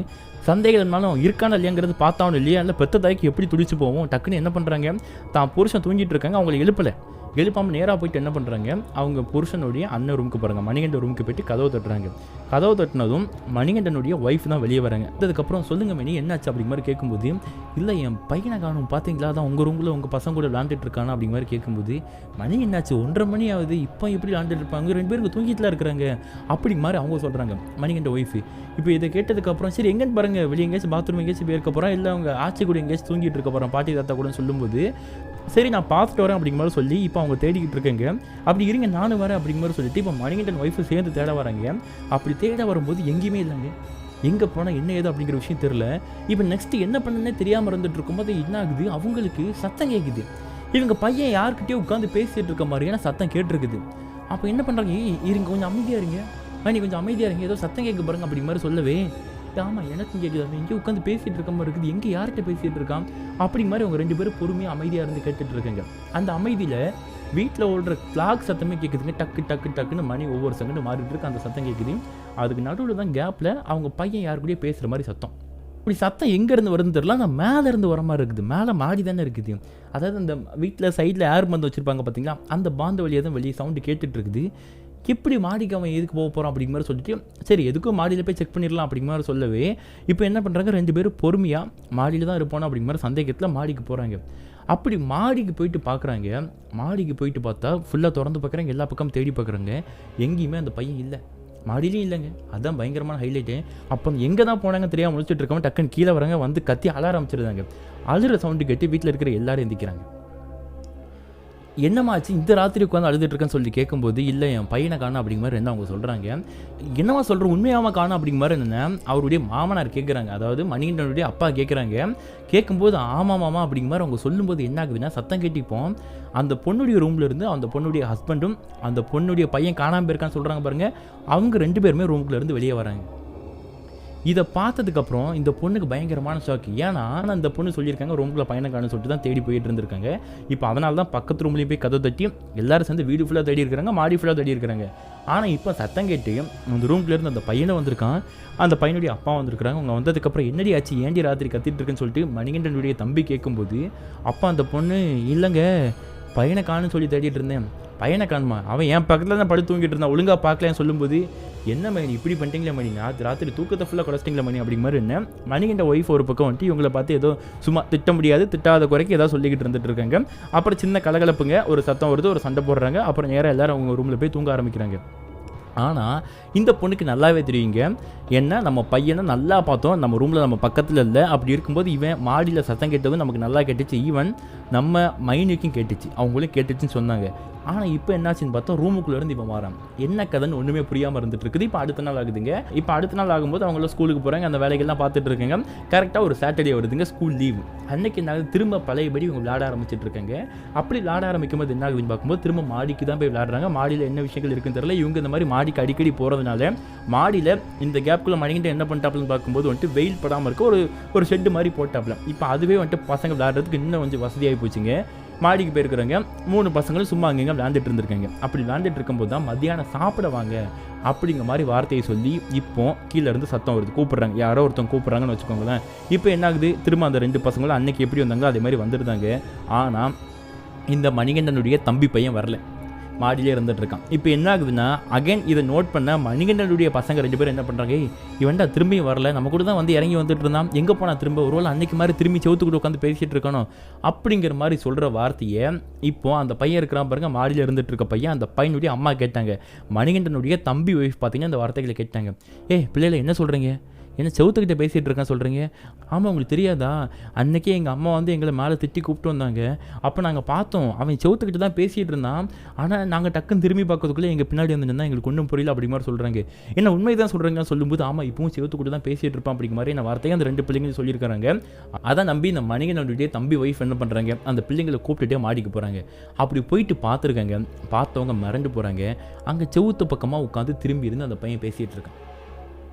சந்தேகம் இருந்தாலும் இருக்கான இல்லையாங்கிறது பார்த்தாவும் இல்லையா, இல்லை பெத்த தாய்க்கு எப்படி துடிச்சு போவோம். டக்குன்னு என்ன பண்ணுறாங்க, தான் புருஷன் தூங்கிட்டு இருக்காங்க, அவங்களை எழுப்பாமல் நேராக போயிட்டு என்ன பண்ணுறாங்க, அவங்க புருஷனுடைய அண்ணன் ரூமுக்கு பாருங்கள், மணிகண்டன் ரூமுக்கு போயிட்டு கதவை தட்டுறாங்க. கதவை தட்டினதும் மணிகண்டனுடைய ஒய்ஃப் தான் வெளியே வராங்க. அதுக்கப்புறம் சொல்லுங்க மணி என்னாச்சு அப்படிங்கிற மாதிரி கேட்கும்போது, இல்லை என் பையனை காணும் பார்த்தீங்களா, தான் உங்கள் ரூமில் உங்கள் பசங்க கூட விளாண்டுட்டு இருக்கானா அப்படிங்கிற மாதிரி கேட்கும்போது, மணி என்னாச்சு 1:30 மணி ஆகுது, இப்போ எப்படி விளாண்டுட்டு இருப்பாங்க, 2 பேருக்கு தூங்கிட்டுலாம் இருக்கிறாங்க அப்படிங்க மாதிரி அவங்க சொல்கிறாங்க மணிகண்ட ஒய்ஃபு. இப்போ இதை கேட்டதுக்கப்புறம் சரி எங்கேன்னு பாருங்கள், வெளியே எங்கேயாச்சும் பாத்ரூம் எங்கேயாச்சும் போயிருக்க போகிறோம், இல்லை அவங்க ஆட்சி கூட எங்கேயாச்சும் தூங்கிட்டு இருக்க போகிறோம் பாட்டி தாத்தா கூட சொல்லும்போது, சரி நான் பார்த்துட்டு வரேன் அப்படிங்கிற மாதிரி சொல்லி இப்போ அவங்க தேடிக்கிட்டு இருக்காங்க. அப்படி இருங்க நானும் வரேன் அப்படிங்கிற மாதிரி சொல்லிட்டு இப்போ மணிகண்டன் ஒய்ஃபு சேர்ந்து தேட வராங்க. அப்படி தேட வரும்போது எங்கேயுமே இல்லைங்க. எங்கே போனால் என்ன ஏதோ அப்படிங்கிற விஷயம் தெரியல. இப்போ நெக்ஸ்ட்டு என்ன பண்ணனே தெரியாமல் இருந்துட்டு இருக்கும்போது என்ன ஆகுது, அவங்களுக்கு சத்தம் கேட்குது. இவங்க பையன் யார்கிட்டயோ உட்காந்து பேசிகிட்டு இருக்க மாதிரியான சத்தம் கேட்டிருக்குது. அப்போ என்ன பண்ணுறாங்க, இருங்க கொஞ்சம் அமைதியாக இருங்க, நீ கொஞ்சம் அமைதியாக இருங்க, ஏதோ சத்தம் கேட்க பாருங்க அப்படிங்கிற மாதிரி சொல்லவே, ஆமாம் எனக்கும் கேட்குது, அவன் எங்கேயோ உட்காந்து பேசிகிட்டு இருக்க மாதிரி இருக்குது, எங்கே யார்கிட்ட பேசிகிட்டு இருக்கான் அப்படிங்க மாதிரி அவங்க 2 பேரும் பொறுமையாக அமைதியாக இருந்து கேட்டுட்டு இருக்காங்க. அந்த அமைதியில் வீட்டில் ஓடுற கிளாக் சத்தமே கேட்குதுங்க, டக்கு டக்கு டக்குன்னு மணி ஒவ்வொரு செகண்டும் மாறிட்டு இருக்கு, அந்த சத்தம் கேட்குது. அதுக்கு நடுவில் தான் கேப்பில் அவங்க பையன் யாரு கூடயே பேசுகிற மாதிரி சத்தம். இப்படி சத்தம் எங்கேருந்து வருதுன்னு தெரியல, ஆனால் மேலே இருந்து வர மாதிரி இருக்குது, மேலே மாடி தானே இருக்குது. அதாவது அந்த வீட்டில் சைடில் ஏர் பந்து வச்சுருப்பாங்க பார்த்தீங்களா, அந்த பாந்த வழியாக தான் வெளியே சவுண்டு கேட்டுட்டு இருக்குது. எப்படி மாடிக்கு அவன் எதுக்கு போக போகிறான் அப்படிங்கிற மாதிரி சொல்லிட்டு, சரி எதுக்கும் மாடியில் போய் செக் பண்ணிடலாம் அப்படிங்கிற மாதிரி சொல்லவே, இப்போ என்ன பண்ணுறாங்க, 2 பேரும் பொறுமையாக மாடியில் தான் இருப்போம் அப்படிங்கிற மாதிரி சந்தேகத்தில் மாடிக்கு போகிறாங்க. அப்படி மாடிக்கு போயிட்டு பார்க்குறாங்க. மாடிக்கு போயிட்டு பார்த்தா ஃபுல்லாக திறந்து பார்க்குறாங்க, எல்லா பக்கம் தேடி பார்க்குறாங்க, எங்கேயுமே அந்த பையன் இல்லை, மாடியிலையும் இல்லைங்க. அதுதான் பயங்கரமான ஹைலைட்டு. அப்போ எங்கே தான் போனாங்க தெரியாமல் முடிச்சுட்டு இருக்கவங்க டக்குன்னு கீழே வராங்க, வந்து கத்தி அழ ஆரம்பிச்சிருந்தாங்க. அழுகிற சவுண்டு கேட்டு வீட்டில் இருக்கிற எல்லாரும் எந்திக்கிறாங்க. என்னமாச்சு இந்த ராத்திரி உட்காந்து அழுதுட்டு இருக்கேன்னு சொல்லி கேட்கும்போது, இல்லை என் பையனை காணும் அப்படிங்கிற மாதிரி என்ன அவங்க சொல்கிறாங்க. என்னவா சொல்கிற, உண்மையாமல் காணும் அப்படிங்கிற மாதிரி என்னென்ன அவருடைய மாமனார் கேட்குறாங்க, அதாவது மணிகண்டனுடைய அப்பா கேட்குறாங்க. கேட்கும்போது ஆமாம் மாமா அப்படிங்கிற மாதிரி அவங்க சொல்லும்போது என்ன ஆகுதுன்னா, சத்தம் கேட்டிப்போம் அந்த பொண்ணுடைய ரூமில் இருந்து அந்த பொண்ணுடைய ஹஸ்பண்டும் அந்த பொண்ணுடைய பையன் காணாமல் போயிருக்கான்னு சொல்கிறாங்க பாருங்கள், அவங்க 2 பேருமே ரூமுக்குள்ள இருந்து வெளியே வராங்க. இதை பார்த்ததுக்கப்புறம் இந்த பொண்ணுக்கு பயங்கரமான ஷாக்கு. ஏன்னா அந்த பொண்ணு சொல்லியிருக்காங்க ரூம்குள்ளே பையனை காணும்னு சொல்லிட்டு தான் தேடி போயிட்டு இருந்திருக்காங்க. இப்போ அதனால தான் பக்கத்து ரூம்லேயும் போய் கதை தட்டி எல்லாரும் சேர்ந்து வீடு ஃபுல்லாக தேடி இருக்கிறாங்க, மாடி ஃபுல்லாக தேடி இருக்கிறாங்க. ஆனால் இப்போ சத்தம் கேட்டு அந்த ரூம்குள்ளேருந்து அந்த பையனை வந்திருக்கான், அந்த பையனுடைய அப்பா வந்திருக்கிறாங்க. அவங்க வந்ததுக்கப்புறம் என்னடி ஆச்சு, ஏண்டி ராத்திரி கத்திட்டு இருக்குன்னு சொல்லிட்டு மணிகண்டனுடைய தம்பி கேட்கும்போது, அப்பா அந்த பொண்ணு இல்லைங்க பையனை காணுன்னு சொல்லி தேடிட்டு இருந்தேன், பையனை காணுமா, அவன் என் பக்கத்தில் தான் படுத்து தூங்கிட்டு இருந்தான், ஒழுங்காக பார்க்கலன்னு சொல்லும்போது, என்ன மணி இப்படி பண்ணிட்டீங்களா மணி, ராத்திரி தூக்கத்தை ஃபுல்லாக குறைச்சிட்டிங்களா மணி அப்படிங்கிற மாதிரி என்ன மணிகண்ட ஒய்ஃப் ஒரு பக்கம் வந்துட்டு இவங்களை பார்த்து ஏதோ சும்மா திட்ட முடியாது திட்டாத குறைக்கு ஏதாவது சொல்லிக்கிட்டு இருந்துட்டு இருக்காங்க. அப்புறம் சின்ன கலகலப்புங்க, ஒரு சத்தம் வருது, ஒரு சண்டை போடுறாங்க. அப்புறம் நேராக எல்லாரும் அவங்க ரூமில் போய் தூங்க ஆரம்பிக்கிறாங்க. ஆனால் இந்த பொண்ணுக்கு நல்லாவே தெரியுங்க, என்ன நம்ம பையனை நல்லா பார்த்தோம், நம்ம ரூமில் நம்ம பக்கத்தில் இல்லை, அப்படி இருக்கும்போது இவன் மாடியில் சத்தம் கேட்டதும் நமக்கு நல்லா கேட்டுச்சு, ஈவன் நம்ம மைனுக்கும் கேட்டுச்சு, அவங்களும் கேட்டுச்சுன்னு சொன்னாங்க. ஆனால் இப்போ என்னாச்சுன்னு பார்த்தா ரூமுக்குள்ளேருந்து இப்போ மாறான், என்ன கதைன்னு ஒன்றுமே புரியாமல் இருந்துட்டு இருக்குது. இப்போ அடுத்த நாள் ஆகுதுங்க. இப்போ அடுத்த நாள் ஆகும்போது அவங்கள ஸ்கூலுக்கு போகிறாங்க, அந்த வேலைகள்லாம் பார்த்துட்டு இருக்காங்க. கரெக்டாக ஒரு சாட்டர்டே வருதுங்க, ஸ்கூல் லீவ். அன்னைக்கு என்ன திரும்ப பழையபடி இவங்க விளையாட ஆரம்பிச்சிட்டு இருக்காங்க. அப்படி விளையாட ஆரம்பிக்கும் போது என்ன ஆகுதுன்னு பார்க்கும்போது திரும்ப மாடிக்கு தான் போய் விளையாடுறாங்க. மாடியில் என்ன விஷயங்கள் இருக்குன்னு தெரியல. இவங்க இந்த மாதிரி மாடிக்கு அடிக்கடி போகிறதுனால மாடியில் இந்த கேப்புக்குள்ளே மணிகிட்ட என்ன பண்ணிட்டாப்லன்னு பார்க்கும்போது வந்துட்டு வெயில் படாமல் இருக்க ஒரு ஷெட்டு மாதிரி போட்டாப்ல. இப்போ அதுவே வந்துட்டு பசங்க விளையாடுறதுக்கு இன்னும் கொஞ்சம் வசதியாகி போச்சுங்க. மாடிக்கு போயிருக்கிறாங்க, 3 பசங்களும் சும்மா அங்கங்க விளையாண்டுட்டு இருந்திருக்காங்க. அப்படி விளையாண்டுட்டு இருக்கும்போது தான் மத்தியானம் சாப்பிட வாங்க அப்படிங்கிற மாதிரி வார்த்தையை சொல்லி இப்போ கீழே இருந்து சத்தம் வருது, கூப்பிடுறாங்க, யாரோ ஒருத்தவங்க கூப்பிட்றாங்கன்னு வச்சுக்கோங்களேன். இப்போ என்ன ஆகுது, திரும்ப அந்த 2 பசங்களும் அன்னைக்கு எப்படி வந்தாங்க அதே மாதிரி வந்துருந்தாங்க. ஆனால் இந்த மணிகண்டனுடைய தம்பி பையன் வரல. மாடியிலே இருந்துட்டு இருக்கான். இப்போ என்ன ஆகுதுன்னா அகைன் இதை நோட் பண்ண மணிகண்டனுடைய பசங்க 2 பேரும் என்ன பண்ணுறாங்க, இவன்டா திரும்பியும் வரல, நம்ம கூட தான் வந்து இறங்கி வந்துட்டு இருந்தான், எங்கே போனா திரும்ப ஒருவேளை அன்னைக்கு மாதிரி திரும்பி செவுத்துக்கிட்டு உட்காந்து பேசிட்டு இருக்கணும் அப்படிங்கிற மாதிரி சொல்கிற வார்த்தையை இப்போ அந்த பையன் இருக்கிறான் பாருங்க, மாடியில் இருந்துட்டு இருக்க பையன், அந்த பையனுடைய அம்மா கேட்டாங்க. மணிகண்டனுடைய தம்பி ஒய்ஃப் பார்த்தீங்கன்னா அந்த வார்த்தைகளை கேட்டாங்க. பிள்ளைகளை என்ன சொல்கிறீங்க, என்ன செவுத்துக்கிட்ட பேசிகிட்டு இருக்கேன் சொல்கிறீங்க? ஆமாம், உங்களுக்கு தெரியாதா, அன்றைக்கே எங்கள் அம்மா வந்து எங்களை மேலே திட்டி கூப்பிட்டு வந்தாங்க, அப்போ நாங்கள் பார்த்தோம் அவன் செவுத்துக்கிட்ட தான் பேசிகிட்டு இருந்தான், ஆனால் நாங்கள் டக்குன்னு திரும்பி பார்க்கறதுக்குள்ளே எங்கள் பின்னாடி வந்துருந்தா எங்களுக்கு ஒன்றும் புரியல அப்படி மாதிரி சொல்கிறாங்க. என்ன உண்மை தான் சொல்கிறாங்கன்னு சொல்லும்போது ஆமாம் இப்பவும் செவுத்துக்கிட்ட தான் பேசிகிட்டு இருப்பான் அப்படிங்கிற மாதிரி நான் வார்த்தையை அந்த 2 பிள்ளைங்களும் சொல்லியிருக்காங்க. அதான் நம்பி இந்த மணிகண்டனுடைய தம்பி ஒய்ஃப் என்ன பண்ணுறாங்க, அந்த பிள்ளைங்களை கூப்பிட்டுட்டே மாடிக்கு போகிறாங்க. அப்படி போயிட்டு பார்த்துருக்காங்க, பார்த்தவங்க மிரண்டு போகிறாங்க. அங்கே செவுத்து பக்கமாக உட்காந்து திரும்பி இருந்து அந்த பையன் பேசிகிட்டு இருக்கான்.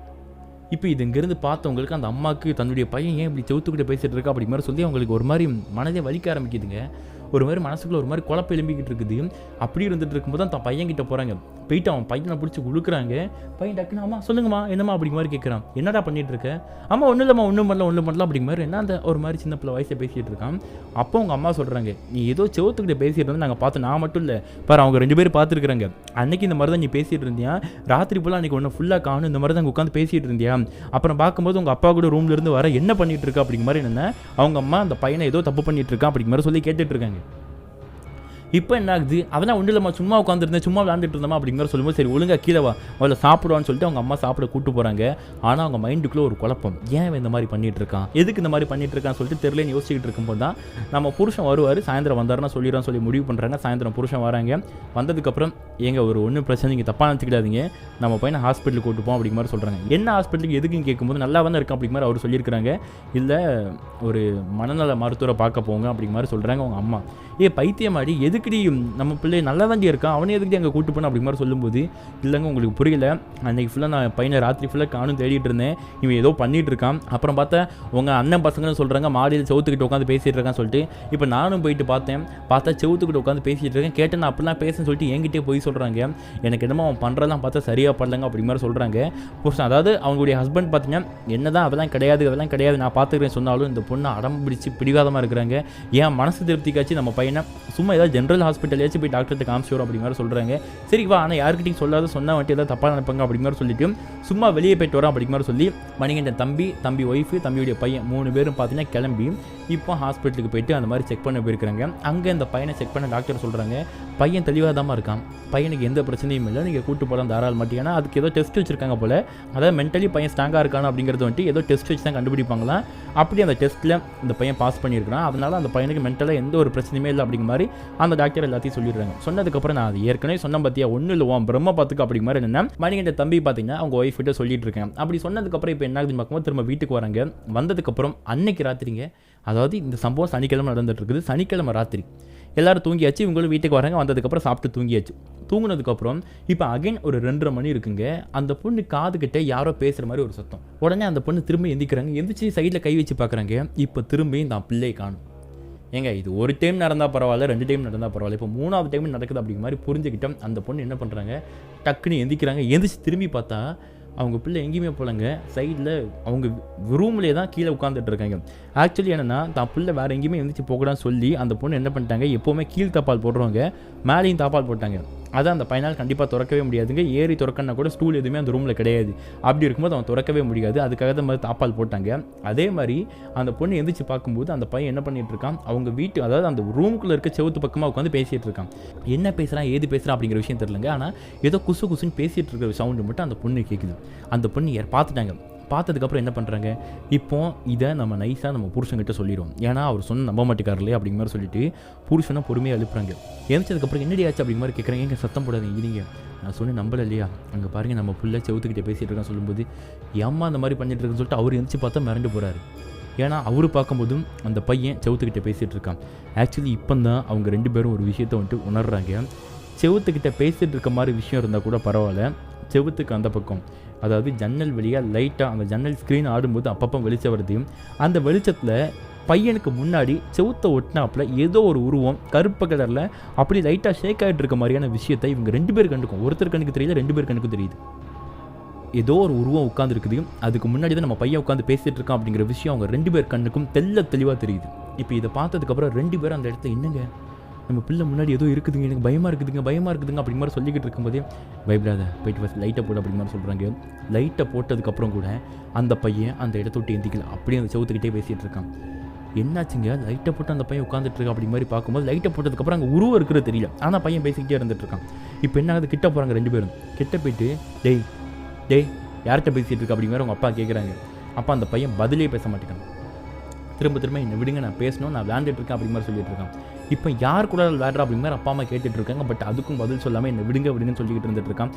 இப்போ இது இங்கேருந்து பார்த்தவங்களுக்கு அந்த அம்மாவுக்கு தன்னுடைய பையன் ஏன் இப்படி செவுத்துக்கிட்ட பேசிகிட்டு இருக்கா அப்படி மாதிரி சொல்லி அவங்களுக்கு ஒரு மாதிரி மனதே வலிக்க ஆரம்பிக்குதுங்க. ஒரு மாதிரி மனசுக்குள்ள ஒரு மாதிரி குழப்பம் எழும்பிக்கிட்டு இருக்குது. அப்படி இருந்துட்டு இருக்கும்போது தான் தன் பையன்கிட்ட போகிறாங்க. போயிட்டு அவன் பையனை பிடிச்சி உழுக்குறாங்க. பையன் டக்குன்னு அம்மா சொல்லுங்கம்மா என்னம்மா அப்படிங்க மாதிரி கேட்குறான். என்னடா பண்ணிட்டு இருக்க? அம்மா ஒன்றும் இல்லைம்மா, ஒன்றும் பண்ணல அப்படிங்க மாதிரி என்ன அந்த ஒரு மாதிரி சின்ன பிள்ளை வயசை பேசிகிட்டு இருக்கான். அப்போ அவங்க அம்மா சொல்கிறாங்க, நீ ஏதோ செவுத்துக்கிட்ட பேசிகிட்டு இருந்தா நாங்கள் பார்த்து, நான் மட்டும் இல்லை பாரு அவங்க 2 பேரும் பார்த்துருக்குறாங்க, அன்னைக்கு இந்த மாதிரி தான் நீ பேசிகிட்டு இருந்தியா, ராத்திரி போல் அன்றைக்கி ஒன்று ஃபுல்லாக காணும் இந்த மாதிரி தான் உட்காந்து பேசிகிட்டு இருந்தியா, அப்புறம் பார்க்கும்போது உங்கள் அப்பா கூட ரூம்லேருந்து வர என்ன பண்ணிட்டு இருக்கா அப்படிங்க மாதிரி என்ன அவங்க அம்மா அந்த பையனை ஏதோ தப்பு பண்ணிட்டு இருக்கான் அப்படிங்க மாதிரி சொல்லி கேட்டுட்டு இருக்காங்க. இப்போ என்ன ஆகுது, அதெல்லாம் ஒன்றும் இல்லைம்மா சும்மா உட்காந்துருந்தேன், சும்மா விளாண்டுட்டு இருந்தோமா அப்படிங்கிற சொல்லும்போது சரி ஒழுங்காக கீழே வா அவளை சாப்பிடுவான்னு சொல்லிட்டு அவங்க அம்மா சாப்பிட கூப்பிட்டு போகிறாங்க. ஆனால் அவங்க மைண்டுக்குள்ளே ஒரு குழப்பம், ஏன் இந்த மாதிரி பண்ணிட்டு இருக்கான், எதுக்கு இந்த மாதிரி பண்ணிட்டு இருக்கான்னு சொல்லிட்டு தெரியலன்னு யோசிச்சுட்டு இருக்கும்போது தான் நம்ம புருஷன் வருவார். சாயந்தரம் வந்தாருன்னா சொல்லிடுறான்னு சொல்லி முடிவு பண்ணுறாங்க. சாயந்தரம் புருஷன் வராங்க. வந்ததுக்கப்புறம் ஒரு ஒன்றும் பிரச்சனை நீங்கள் தப்பாக நினச்சிக்கிடாதீங்க, நம்ம பையனை ஹாஸ்பிட்டலுக்கு கூட்டு போவோம் அப்படிங்கிற மாதிரி சொல்கிறாங்க. என்ன ஹாஸ்பிட்டலுக்கு எதுக்குன்னு கேட்கும்போது நல்லா வந்து இருக்கும் அப்படிங்கிற மாதிரி அவர் சொல்லியிருக்கிறாங்க. இல்லை ஒரு மனநல மருத்துவரை பார்க்க போங்க அப்படிங்கிற மாதிரி சொல்கிறாங்க அவங்க அம்மா. பைத்தியமாடி எதுக்குடி நம்ம பிள்ளை நல்லா தாண்டி இருக்கான், அவனே எதுக்கு அங்கே கூட்டு போன அப்படிங்கிற மாதிரி சொல்லும்போது இல்லைங்க உங்களுக்கு புரியல, அன்றைக்கி ஃபுல்லாக நான் பையனை ராத்திரி ஃபுல்லாக காணும் தேடிட்டு இருந்தேன், இவன் ஏதோ பண்ணிட்டு இருக்கான், அப்புறம் பார்த்தா உங்கள் அண்ணன் பசங்கன்னு சொல்கிறாங்க மாடியில் செவுத்துக்கிட்ட உட்காந்து பேசிகிட்டு இருக்கான்னு சொல்லிட்டு இப்போ நானும் போயிட்டு பார்த்தா செவுத்துக்கிட்ட உட்காந்து பேசிகிட்டு இருக்கேன், கேட்டேன் நான் அப்படிலாம் பேசுன்னு சொல்லிட்டு என்கிட்டே போய் சொல்கிறாங்க, எனக்கு என்னமோ அவன் பண்ணுறதெல்லாம் பார்த்தா சரியாக பண்ணலங்க அப்படிங்கிற மாதிரி சொல்கிறாங்க. புருஷன் அதாவது அவங்களுடைய ஹஸ்பண்ட் பார்த்தீங்கன்னா என்ன தான் அதெல்லாம் கிடையாது நான் பார்த்துக்கிறேன் சொன்னாலும் இந்த பொண்ணை அடம் பிடிச்சி பிடிவாதமாக இருக்கிறாங்க. ஏன் மனசு திருப்திக்காச்சு நம்ம பையனை சும்மா ஏதாவது ஜென்ரல் ஹாஸ்பிட்டலேயாச்சும் போய் டாக்டர்கிட்ட காமிச்சு வரும் அப்படிங்கிற மாதிரி சொல்கிறாங்க. சரி வா, ஆனால் யாருக்கிட்டையும் சொன்னால் வந்துட்டு ஏதாவது தப்பாக நினைப்பாங்க அப்படிங்கிற மாதிரி சொல்லிட்டு சும்மா வெளியே போயிட்டு வரோம் அப்படிங்கிற மாதிரி சொல்லி மணிகண்டன் தம்பி ஒய்ஃபு தம்பியுடைய பையன் 3 பேரும் பார்த்தீங்கன்னா கிளம்பி இப்போ ஹாஸ்பிட்டலுக்கு போயிட்டு அந்த மாதிரி செக் பண்ண போயிருக்கிறாங்க. அங்கே இந்த பையனை செக் பண்ண டாக்டர் சொல்கிறாங்க பையன் தெளிவாக தான் இருக்கான், பையனுக்கு எந்த பிரச்சனையும் இல்லை, நீங்கள் கூட்டு போகலாம் தாராள மாட்டேன். ஏன்னா அதுக்கு ஏதோ டெஸ்ட் வச்சிருக்காங்க போல், அதாவது மென்டலி பையன் ஸ்ட்ராங்காக இருக்கானு அப்படிங்கிறது வந்துட்டு ஏதோ டெஸ்ட் வச்சு தான் கண்டுபிடிப்பாங்களாம். அப்படி அந்த டெஸ்ட்டில் இந்த பையன் பாஸ் பண்ணியிருக்கான், அதனால் அந்த பையனுக்கு மென்டலாக எந்த ஒரு பிரச்சனையுமே இல்லை அப்படிங்கிற மாதிரி அந்த டாக்டர் எல்லாத்தையும் சொல்லிடுறாங்க. சொன்னதுக்கப்புறம் நான் அது ஏற்கனவே சொன்ன பற்றியா ஒன்றும் இல்லை பிரம்ம பார்த்துக்கு அப்படிங்கிற மாதிரி என்ன மணிகண்ட தம்பி பார்த்தீங்கன்னா அவங்க ஒய்ஃப் கிட்ட சொல்லிட்டு இருக்கேன். அப்படி சொன்னதுக்கப்புறம் இப்போ என்ன ஆகுதுன்னு பார்க்கும்போது திரும்ப வீட்டுக்கு வராங்க. வந்ததுக்கப்புறம் அன்னைக்கு ராத்திரிங்க, அதாவது இந்த சம்பவம் சனிக்கிழமை நடந்துட்டு இருக்குது. சனிக்கிழமை ராத்திரி எல்லாரும் தூங்கியாச்சு, இவங்களும் வீட்டுக்கு வராங்க. வந்ததுக்கப்புறம் சாப்பிட்டு தூங்கியாச்சு. தூங்குனதுக்கப்புறம் இப்போ அகைன் ஒரு 2:30 மணி இருக்குங்க. அந்த பொண்ணு காதுகிட்ட யாரோ பேசுகிற மாதிரி ஒரு சத்தம். உடனே அந்த பொண்ணு திரும்ப எந்திக்கிறாங்க. எந்திரிச்சு சைடில் கை வச்சு பார்க்குறாங்க. இப்போ திரும்பியும் தான் பிள்ளை காணும். ஏங்க இது ஒரு டைம் நடந்தால் பரவாயில்ல, 2 டைம் நடந்தால் பரவாயில்ல, இப்போ 3வது டைம் நடக்குது அப்படிங்கிற மாதிரி புரிஞ்சுக்கிட்டோம். அந்த பொண்ணு என்ன பண்ணுறாங்க, டக்குன்னு எந்திக்கிறாங்க. எந்திரிச்சு திரும்பி பார்த்தா அவங்க பிள்ளை எங்கேயுமே போலங்க, சைடில் அவங்க ரூம்லேயே தான் கீழே உட்காந்துட்டு இருக்காங்க. ஆக்சுவலி என்னென்னா தான் பிள்ளை வேறு எங்கேயுமே எந்திரிச்சு போகக்கூடாதுன்னு சொல்லி அந்த பொண்ணு என்ன பண்ணிட்டாங்க, எப்போவுமே கீழ் தாப்பால் போடுறவங்க மேலேயும் தாப்பால் போட்டாங்க. அதான் அந்த பையனால் கண்டிப்பாக திறக்கவே முடியாதுங்க. ஏறி திறக்கன்னா கூட ஸ்டூல் எதுவுமே அந்த ரூமில் கிடையாது. அப்படி இருக்கும்போது அவன் திறக்கவே முடியாது. அதுக்காக தான் மாதிரி தாப்பால் போட்டாங்க. அதே மாதிரி அந்த பொண்ணு எந்திரிச்சு பார்க்கும்போது அந்த பையன் என்ன பண்ணிட்டு இருக்கான், அவங்க வீட்டு அதாவது அந்த ரூமுக்குள்ளே இருக்க செவுத்து பக்கமாக உட்காந்து பேசிகிட்டு இருக்கான். என்ன பேசுகிறான் ஏது பேசுகிறான் அப்படிங்கிற விஷயம் தெரியலங்க. ஆனால் ஏதோ குசுன்னு பேசிகிட்டு இருக்கிற சவுண்டு மட்டும் அந்த பொண்ணு கேட்குது. அந்த பொண்ணு யார் பார்த்துட்டாங்க. பார்த்ததுக்கப்புறம் என்ன பண்ணுறாங்க, இப்போ இதை நம்ம நைஸாக நம்ம புருஷன்கிட்ட சொல்லிடுவோம், ஏன்னா அவர் சொன்ன நம்ப மாட்டேக்காரலே அப்படிங்கிற மாதிரி சொல்லிட்டு புருஷனை பொறுமையாக எழுப்புறாங்க. எழுந்ததுக்கப்புறம் என்னடி ஆச்சு அப்படிங்கிற மாதிரி கேட்குறாங்க. எங்கே சத்தம் போடாதீங்க இருங்க, நான் சொன்னேன் நம்பலை இல்லையா, அங்கே பாருங்கள் நம்ம புள்ள செவுத்துக்கிட்டே பேசிகிட்டு இருக்கான்னு சொல்லும்போது ஏம்மா அந்த மாதிரி பண்ணிட்டு இருக்குன்னு சொல்லிட்டு அவர் எழுந்துச்சு பார்த்தா மிரண்டு போகிறாரு. ஏன்னா அவர் பார்க்கும்போதும் அந்த பையன் செவுத்துக்கிட்ட பேசிகிட்டு இருக்கான். ஆக்சுவலி இப்போ தான் அவங்க 2 பேரும் ஒரு விஷயத்தை வந்துட்டு உணர்றாங்க. செவுத்துக்கிட்ட பேசிகிட்டு இருக்க மாதிரி விஷயம் இருந்தால் கூட பரவாயில்ல, செவுத்துக்கு அந்த பக்கம் அதாவது ஜன்னல் வழியாக லைட்டாக அந்த ஜன்னல் ஸ்க்ரீன் ஆடும்போது அப்பப்போ வெளிச்சம் வருது. அந்த வெளிச்சத்தில் பையனுக்கு முன்னாடி செவுத்தை ஒட்டினாப்பில் ஏதோ ஒரு உருவம் கருப்பு கலரில் அப்படி லைட்டாக ஷேக் ஆகிட்டு இருக்க மாதிரியான விஷயத்தை இவங்க 2 பேர் கண்டுக்கும். ஒருத்தர் கண்ணுக்கு தெரியல, 2 பேர் கண்ணுக்கு தெரியுது. ஏதோ ஒரு உருவம் உட்காந்துருக்குது, அதுக்கு முன்னாடி தான் நம்ம பையன் உட்காந்து பேசிகிட்டு இருக்கான் அப்படிங்கிற விஷயம் அவங்க 2 பேர் கண்ணுக்கும் தெளிவாக தெரியுது. இப்போ இதை பார்த்ததுக்கப்புறம் 2 பேரும் அந்த இடத்துல என்னங்க நம்ம பிள்ளை முன்னாடி ஏதோ இருக்குதுங்க, எனக்கு பயமாக இருக்குதுங்க அப்படி மாதிரி சொல்லிக்கிட்டு இருக்கும்போதே பயப்படாத, போயிட்டு ஃபஸ்ட் லைட்டை போட்டு அப்படி மாதிரி சொல்கிறாங்க. லைட்டை போட்டதுக்கப்புறம் கூட அந்த பையன் அந்த இடத்த விட்டு எந்திக்கல, அப்படியே அந்த செவுத்துக்கிட்டே பேசிகிட்டு இருக்கான். என்னாச்சுங்க, லைட்டை போட்டு அந்த பையன் உட்காந்துட்டு இருக்கா அப்படி மாதிரி பார்க்கும்போது லைட்டை போட்டதுக்கப்புறம் அங்கே உருவம் இருக்கிறது தெரியல, ஆனால் பையன் பேசிக்கிட்டே இருந்துட்டு இருக்கான். இப்போ என்ன ஆகுது, கிட்ட போகிறாங்க 2 பேரும். கிட்ட போயிட்டு டேய் யார்கிட்ட பேசிகிட்டு இருக்கா அப்படி மாதிரி அவங்க அப்பா கேட்குறாங்க. அப்பா அந்த பையன் பதிலே பேச மாட்டேங்கான். திரும்ப என்னை விடுங்க, நான் பேசணும், நான் விளையாண்டுட்டு இருக்கேன் அப்படி மாதிரி சொல்லிட்டு இருக்கான். இப்போ யார் கூட விளையாடுறா அப்படி மாதிரி அப்பா அம்மா கேட்டுட்டு இருக்காங்க. பட் அதுக்கும் பதில் சொல்லாமல் என்னை விடுங்கன்னு சொல்லிக்கிட்டு இருந்துட்டு இருக்கான்.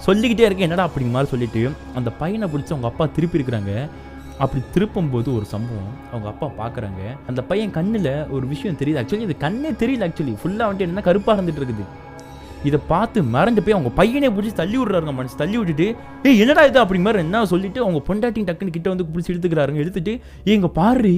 சொல்லிக்கிட்டே இருக்கேன் என்னடா அப்படி மாதிரி சொல்லிட்டு அந்த பையனை பிடிச்சி அவங்க அப்பா திருப்பி இருக்கிறாங்க. அப்படி திருப்பும்போது ஒரு சம்பவம் அவங்க அப்பா பார்க்குறாங்க. அந்த பையன் கண்ணில் ஒரு விஷயம் தெரியுது. ஆக்சுவலி இது கண்ணே தெரியல, ஆக்சுவலி ஃபுல்லாக வந்துட்டு என்னென்னா கருப்பாக இருந்துட்டு இருக்குது. இதை பார்த்து மறந்து போய் அவங்க பையனே பிடிச்சி தள்ளி விடுறாருங்க. மனசு தள்ளி விட்டுட்டு என்னடா இது அப்படி மாதிரி என்ன சொல்லிட்டு அவங்க பொண்டாட்டி டக்குன்னு கிட்ட வந்து பிடிச்சி எடுத்துக்கிறாருங்க. எடுத்துட்டு எங்க பாரு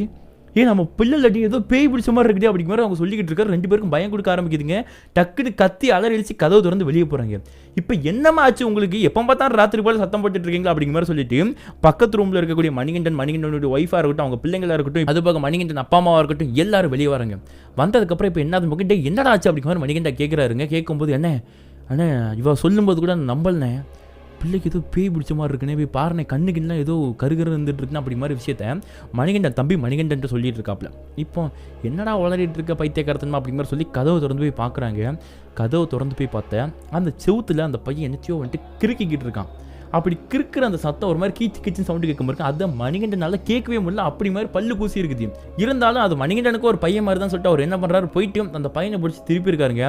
நம்ம பிள்ளை அடி ஏதோ பேய் பிடிச்ச மாதிரி இருக்குது அப்படி மாதிரி அவங்க சொல்லிக்கிட்டு இருக்காரு. 2 பேருக்கும் பயம் கொடுக்க ஆரம்பிக்குதுங்க. டக்குன்னு கத்தி அலறி கதவு திறந்து வெளியே போகிறாங்க. இப்போ என்னமா ஆச்சு உங்களுக்கு, எப்போ பார்த்தாலும் ராத்திரி போல சத்தம் போட்டுட்டு இருக்கீங்களா அப்படிங்கிற மாதிரி சொல்லிட்டு பக்கத்து ரூமில் இருக்கக்கூடிய மணிகண்டனுடைய ஒய்ஃபாக இருக்கட்டும், அவங்க பிள்ளைங்களாக இருக்கட்டும், அது போக மணிகண்டன் அப்பா அம்மாவாக இருக்கட்டும், எல்லாரும் வெளியே வராங்க. வந்ததுக்கப்புறம் இப்போ என்ன என்னடா ஆச்சு அப்படிங்கிற மாதிரி மணிகண்டா கேட்குறாருங்க. கேட்கும்போது அண்ணே இவ சொல்லும்போது கூட நம்பலண்ணே, பிள்ளைக்கு ஏதோ பேய் பிடிச்ச மாதிரி இருக்குன்னே, போய் பாருனே கண்ணுக்குலாம் ஏதோ கருகரு இருந்துட்டு இருக்குன்னு அப்படி மாதிரி விஷயத்த மணிகண்டன் சொல்லிட்டு இருக்காப்ல. இப்போ என்னடா வளரிட்டு இருக்க பைத்தியக்காரத்தனமா அப்படி மாதிரி சொல்லி கதவை திறந்து போய் பார்க்குறாங்க. கதவை திறந்து போய் பார்த்தேன் அந்த செவுத்துல அந்த பையன் என்னத்தையோ வந்துட்டு கிறுக்கிக்கிட்டு இருக்கான். அப்படி கிறுக்கிற அந்த சத்தம் ஒரு மாதிரி கீச்சு சவுண்டு கேட்க மாதிரி அதை மணிகண்டனால கேட்கவே முடியல. அப்படி மாதிரி பல்லு கூசி இருக்குது. இருந்தாலும் அது மணிகண்டனுக்கு ஒரு பையன் மாதிரி தான் சொல்லிட்டு அவர் என்ன பண்ணுறாரு, போயிட்டு அந்த பையனை பிடிச்சி திருப்பி இருக்காருங்க.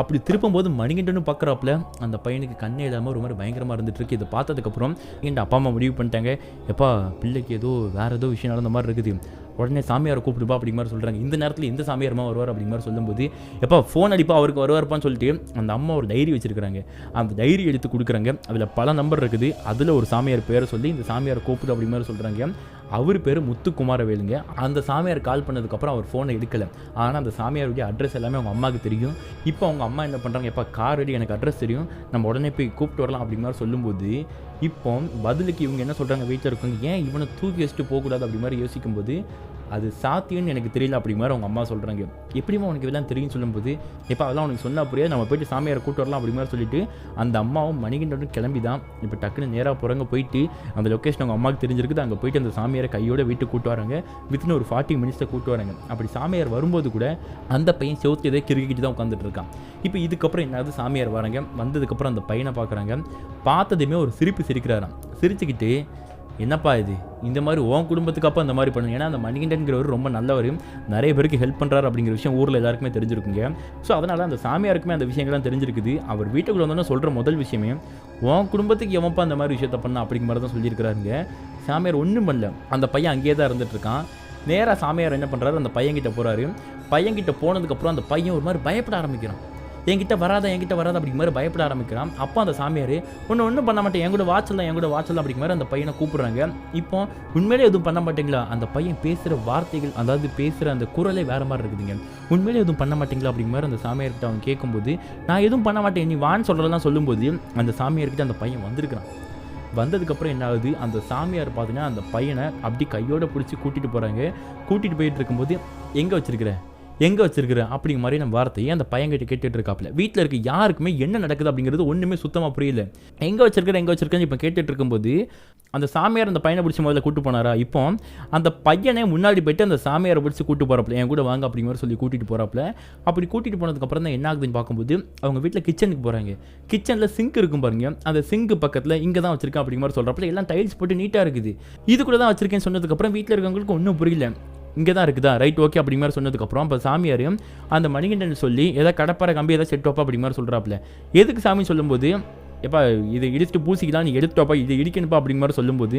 அப்படி திருப்பும் போது மணிகண்டனும் பார்க்குறாப்புல அந்த பையனுக்கு கண்ணே இல்லாமல் ஒரு மாதிரி பயங்கரமாக இருந்துட்டு இருக்கு. இதை பார்த்ததுக்கப்புறம் எங்கள் அப்பா அம்மா முடிவு பண்ணிட்டாங்க, எப்பா பிள்ளைக்கு ஏதோ வேறு ஏதோ விஷயம் நடந்த மாதிரி இருக்குது, உடனே சாமியாரை கூப்பிடுப்பா அப்படி மாதிரி சொல்கிறாங்க. இந்த நேரத்தில் எந்த சாமியாரமாக வருவார் அப்படி மாதிரி சொல்லும்போது எப்போ ஃபோன் அடிப்பா அவருக்கு வருவார்ப்பான்னு சொல்லிட்டு அந்த அம்மா ஒரு டைரி வச்சிருக்கிறாங்க. அந்த டைரி எடுத்து கொடுக்குறாங்க. அதில் பல நம்பர் இருக்குது. அதில் ஒரு சாமியார் பேரை சொல்லி இந்த சாமியாரை கூப்பிடு அப்படி மாதிரி சொல்கிறாங்க. அவர் பேர் முத்துக்குமாரவேலுங்க. அந்த சாமியார் கால் பண்ணதுக்கப்புறம் அவர் ஃபோனை எடுக்கலை. ஆனால் அந்த சாமியாருடைய அட்ரஸ் எல்லாமே அவங்க அம்மாவுக்கு தெரியும். இப்போ அவங்க அம்மா என்ன பண்ணுறாங்க, எப்போ கார் ரெடி, எனக்கு அட்ரஸ் தெரியும், நம்ம உடனே போய் கூப்பிட்டு வரலாம் அப்படி மாதிரி சொல்லும்போது இப்போ பதிலுக்கு இவங்க என்ன சொல்கிறாங்க, வீட்டில் இருக்கவங்க ஏன் இவனை தூக்கி வச்சுட்டு போகக்கூடாது அப்படி மாதிரி யோசிக்கும்போது அது சாத்தியம்னு எனக்கு தெரியல அப்படி மாதிரி அவங்க அம்மா சொல்கிறாங்க. எப்படிமா உனக்கு இதெல்லாம் தெரியும்னு சொல்லும்போது எப்போ அதெல்லாம் உனக்கு சொன்னால் புரியாது, நம்ம போய்ட்டு சாமியாரை கூப்பிட்டு வரலாம் அப்படி மாதிரி சொல்லிட்டு அந்த அம்மாவும் மணிகண்டனும் கிளம்பி தான் இப்போ டக்குன்னு நேராக போகிறாங்க. போயிட்டு அந்த லொக்கேஷன் அவங்க அம்மாவுக்கு தெரிஞ்சிருக்குது. அங்கே போயிட்டு அந்த சாமியாரை கையோட வீட்டுக்கு கூப்பிட்டு வராங்க. வித்தின் ஒரு 40 மினிட்ஸை கூப்பிட்டு வராங்க. அப்படி சாமியார் வரும்போது கூட அந்த பையன் செவுத்து எதோ கிறுக்கிட்டு தான் உட்காந்துட்டு இருக்கான். இப்போ இதுக்கப்புறம் என்னது, சாமியார் வராங்க. வந்ததுக்கப்புறம் அந்த பையனை பார்க்குறாங்க. பார்த்ததுமே ஒரு சிரிப்பு சிரிக்கிறாராம். சிரிச்சுக்கிட்டு என்னப்பா இது, இந்த மாதிரி உன் குடும்பத்துக்கு அப்போ அந்த மாதிரி பண்ணுங்க. ஏன்னா அந்த மணிகண்டன்கிறவர் ரொம்ப நல்லவர், நிறைய பேருக்கு ஹெல்ப் பண்ணுறாரு அப்படிங்கிற விஷயம் ஊரில் எல்லாருக்குமே தெரிஞ்சிருக்குங்க. ஸோ அதனால் அந்த சாமியாருக்குமே அந்த விஷயங்கள்லாம் தெரிஞ்சிருக்குது. அவர் வீட்டுக்குள்ள வந்தோன்னா சொல்கிற முதல் விஷயமே உன் குடும்பத்துக்கு எவன்ப்பா அந்த மாதிரி விஷயத்த பண்ண அப்படிங்கிற மாதிரி தான் சொல்லியிருக்கிறாருங்க. சாமியார் ஒன்றும் பண்ணல, அந்த பையன் அங்கேயே தான் இருந்துட்டு இருக்கான். நேராக சாமியார் என்ன பண்ணுறாரு, அந்த பையன்கிட்ட போகிறாரு. பையன்கிட்ட போனதுக்கப்புறம் அந்த பையன் ஒரு மாதிரி பயப்பட ஆரம்பிக்கிறான். என்கிட்ட வராத அப்படிங்கிற மாதிரி பயப்பட ஆரம்பிக்கிறான். அப்போ அந்த சாமியார் ஒன்றும் பண்ண மாட்டேன், என் கூட வாட்சலாம் அப்படிங்கிற மாதிரி அந்த பையனை கூப்பிடுறாங்க. இப்போ உண்மையிலே எதுவும் பண்ண மாட்டீங்களா, அந்த பையன் பேசுகிற வார்த்தைகள், அதாவது பேசுகிற அந்த குரலே வேறு மாதிரி இருக்குதுங்க. உண்மையிலே எதுவும் பண்ண மாட்டீங்களா அப்படிங்கிற மாதிரி அந்த சாமியார்கிட்ட அவன் கேட்கும்போது நான் எதுவும் பண்ண மாட்டேன் நீ வான்னு சொல்கிறதெல்லாம் சொல்லும்போது அந்த சாமியார்கிட்ட அந்த பையன் வந்திருக்கிறான். வந்ததுக்கப்புறம் என்ன ஆகுது, அந்த சாமியார் பார்த்தீங்கன்னா அந்த பையனை அப்படி கையோடு பிடிச்சி கூட்டிகிட்டு போகிறாங்க. கூட்டிகிட்டு போயிட்டு இருக்கும்போது எங்கே வச்சிருக்கிற அப்படிங்கிற மாதிரி நம்ம வார்த்தையை அந்த பையன்கிட்ட கேட்டுட்டு இருக்காப்புல. வீட்டில் இருக்க யாருக்குமே என்ன நடக்குது அப்படிங்கிறது ஒன்றுமே சுத்தமாக புரியல. எங்கே வச்சிருக்கேன்னு இப்போ கேட்டுட்டு இருக்கும்போது அந்த சாமியார் அந்த பையனை பிடிச்சி முதல்ல கூட்டு போனாரா, இப்போ அந்த பையனை முன்னாடி போய்ட்டு அந்த சாமியாரை பிடிச்சி கூட்டு போகிறாப்புல, என் கூட வாங்க அப்படிங்கிற மாதிரி சொல்லி கூட்டிகிட்டு போகிறாப்புல. அப்படி கூட்டிகிட்டு போனதுக்கப்புறம் தான் என்ன ஆகுதுன்னு பார்க்கும்போது அவங்க வீட்டில் கிச்சனுக்கு போகிறாங்க. கிச்சனில் சிங்க் இருக்கும் பாருங்க, அந்த சிங்க் பக்கத்தில் இங்கே தான் வச்சிருக்கேன் அப்படிங்கிற மாதிரி சொல்கிறாப்புல. எல்லாம் டைல்ஸ் போட்டு நீட்டாக இருக்குது. இது கூட தான் வச்சிருக்கேன்னு சொன்னதுக்கப்புறம் வீட்டில் இருக்கவங்களுக்கு ஒன்றும் புரியல. இங்கே தான் இருக்குதா, ரைட் ஓகே அப்படிங்கிற மாதிரி சொன்னதுக்கப்புறம் இப்போ சாமியாரையும் அந்த மணிகண்டன் சொல்லி ஏதாவது கடப்பாறை கம்பி ஏதாவது செட் வைப்பா அப்படிங்கிற மாதிரி சொல்கிறாப்புல. எதுக்கு சாமி சொல்லும்போது எப்பா இதை இடிச்சுட்டு பூசிக்கலாம், நீ எடுத்துட்டு வாப்பா, இதை இடிக்கணுப்பா அப்படிங்கிற மாதிரி சொல்லும்போது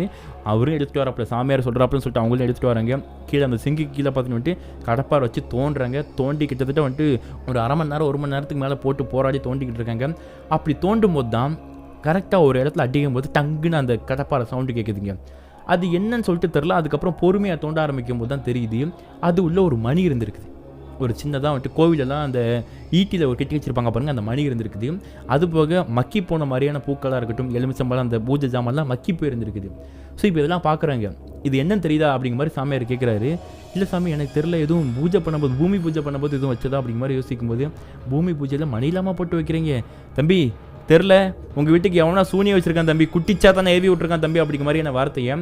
அவரும் எடுத்துகிட்டு வராப்புல. சாமியார் சொல்கிறாப்புலன்னு சொல்லிட்டு அவங்களும் எடுத்துகிட்டு வராங்க. கீழே அந்த சிங்கு கீழே பார்த்துட்டு வந்துட்டு கடப்பாறை வச்சு தோன்றாங்க. தோண்டி கிட்டத்தட்ட வந்துட்டு ஒரு 1/2 மணி நேரம் 1 மணி நேரத்துக்கு மேலே போட்டு போராடி தோண்டிக்கிட்டு இருக்காங்க. அப்படி தோண்டும் போது தான் கரெக்டாக ஒரு இடத்துல அடிக்கும் போது டங்குன்னு அந்த கடப்பாறை சவுண்டு கேட்குதுங்க. அது என்னன்னு சொல்லிட்டு தெரில. அதுக்கப்புறம் பொறுமையாக தோண்ட ஆரம்பிக்கும் போது தான் தெரியுது அது உள்ள ஒரு மணி இருந்திருக்குது. ஒரு சின்னதாக வந்துட்டு கோவிலெல்லாம் அந்த ஈட்டியில் ஒரு கட்டி வச்சுருப்பாங்க பாருங்க, அந்த மணி இருந்திருக்குது. அது போக மக்கி போன மாதிரியான பூக்களாக இருக்கட்டும், எலுமிச்சம்பழம், அந்த பூஜை ஜாமான்லாம் மக்கி போய் இருந்திருக்குது. ஸோ இப்போ இதெல்லாம் பார்க்குறாங்க. இது என்னன்னு தெரியுதா அப்படிங்கிற மாதிரி சாமியார் கேட்குறாரு. இல்லை சாமி எனக்கு தெரில, எதுவும் பூஜை பண்ணும்போது பூமி பூஜை பண்ணும்போது எதுவும் வச்சதா அப்படிங்கிற மாதிரி யோசிக்கும்போது, பூமி பூஜையில் மணி இல்லாமல் போட்டு வைக்கிறீங்க தம்பி, தெரில உங்கள் வீட்டுக்கு எவனா சூனியை வச்சுருக்கான் தம்பி, குட்டிச்சா தானே ஏவி விட்ருக்கான் தம்பி அப்படிங்கிற மாதிரியான வார்த்தையை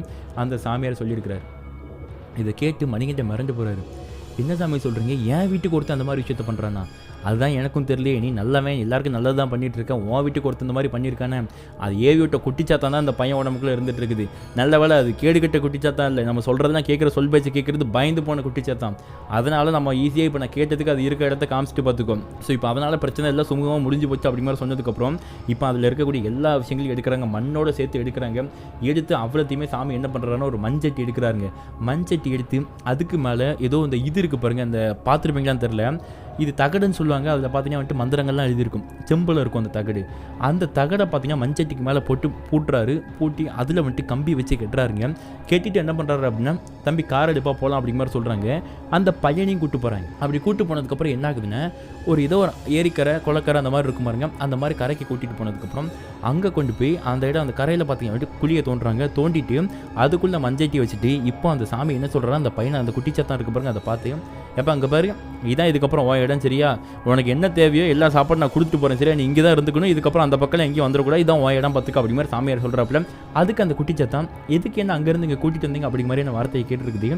அந்த சாமியார் சொல்லியிருக்கிறார். இதை கேட்டு மணிகண்டன் மறந்து போகிறாரு. என்ன சாமி சொல்கிறீங்க, ஏன் வீட்டுக்கு ஒருத்தர் அந்த மாதிரி விஷயத்த பண்ணுறான்னா? அதுதான் எனக்கும் தெரியலையே, நீ நல்லவன் எல்லாருக்கும் நல்லது தான் பண்ணிகிட்டு இருக்கேன், உன் வீட்டுக்கு ஒருத்தர் இந்த மாதிரி பண்ணியிருக்கானே, அது ஏவி விட்ட குட்டிச்சாத்தான் தான் அந்த பையன் உடம்புக்குள்ளே இருந்துட்டு இருக்குது. நல்ல வேலை அது கேடுகட்ட குட்டிச்சாத்தான் இல்லை, நம்ம சொல்கிறதெல்லாம் கேட்குற சொல் பேச்சு கேட்குறது பயந்து போன குட்டிச்சாத்தான். அதனால் நம்ம ஈஸியாக இப்போ நான் கேட்டதுக்கு அது இருக்க இடத்த காமிச்சிட்டு பார்த்துக்கோ. ஸோ இப்போ அதனால் பிரச்சனை எல்லாம் சுமூகமாக முடிஞ்சு போச்சு அப்படிங்கிற மாதிரி சொன்னதுக்கப்புறம் இப்போ அதில் இருக்கக்கூடிய எல்லா விஷயங்களையும் எடுக்கிறாங்க, மண்ணோட சேர்த்து எடுக்கிறாங்க. எடுத்து அவ்வளோத்தையுமே சாமி என்ன பண்ணுறாருன்னா ஒரு மண்சட்டி எடுக்கிறாருங்க. மண்சட்டி எடுத்து அதுக்கு மேலே ஏதோ இந்த இது இருக்குது பாருங்கள், அந்த பார்த்துருப்பீங்களான்னு தெரில, இது தகடுன்னு சொல்லுவாங்க. அதில் பார்த்தீங்கன்னா வந்துட்டு மந்திரங்கள்லாம் எழுதியிருக்கும், செம்பில் இருக்கும் அந்த தகடு. அந்த தகடை பார்த்தீங்கன்னா மண்சட்டிக்கு மேலே போட்டு பூட்டுறாரு. பூட்டி அதில் வந்துட்டு கம்பி வச்சு கட்டுறாருங்க. கட்டிட்டு என்ன பண்ணுறாரு அப்படின்னா, தம்பி கார் எடுப்பா போகலாம் அப்படிங்கிற மாதிரி சொல்கிறாங்க. அந்த பையனையும் கூட்டு போகிறாங்க. அப்படி கூட்டு போனதுக்கப்புறம் என்ன ஆகுதுன்னா, ஒரு ஏதோ ஒரு ஏரிக்கரை குளக்கரை அந்த மாதிரி இருக்கும் பாருங்க, அந்த மாதிரி கரைக்கு கூட்டிகிட்டு போனதுக்கப்புறம் அங்கே கொண்டு போய் அந்த இடம் அந்த கரையில் பார்த்தீங்கன்னா குழியை தோன்றாங்க. தோண்டிட்டு அதுக்குள்ளே மஞ்சட்டி வச்சுட்டு இப்போ அந்த சாமி என்ன சொல்கிறாரா, அந்த பையனை அந்த குட்டிச்சத்தான் இருக்கு பாருங்க, அதை பார்த்து எப்போ அங்கே பாரு இதான் இதுக்கப்புறம் இடம் சரியா, உனக்கு என்ன தேவையோ எல்லா சாப்பாடு நான் கொடுத்துட்டு போகிறேன் சரியா, நீ இங்கே தான் இருந்துக்கணும், இதுக்கப்புறம் அந்த பக்கம் எங்கேயும் வந்துடக்கூடாது, இதான் இடம் பார்த்துக்க அப்படி மாதிரி சாமியார் சொல்கிறாப்புல. அதுக்கு அந்த குட்டிச்சத்தான் எதுக்கு என்ன அங்கேருந்து இங்கே கூட்டிகிட்டு வந்தீங்க அப்படி மாதிரியான வார்த்தையை கேட்டுருக்குது.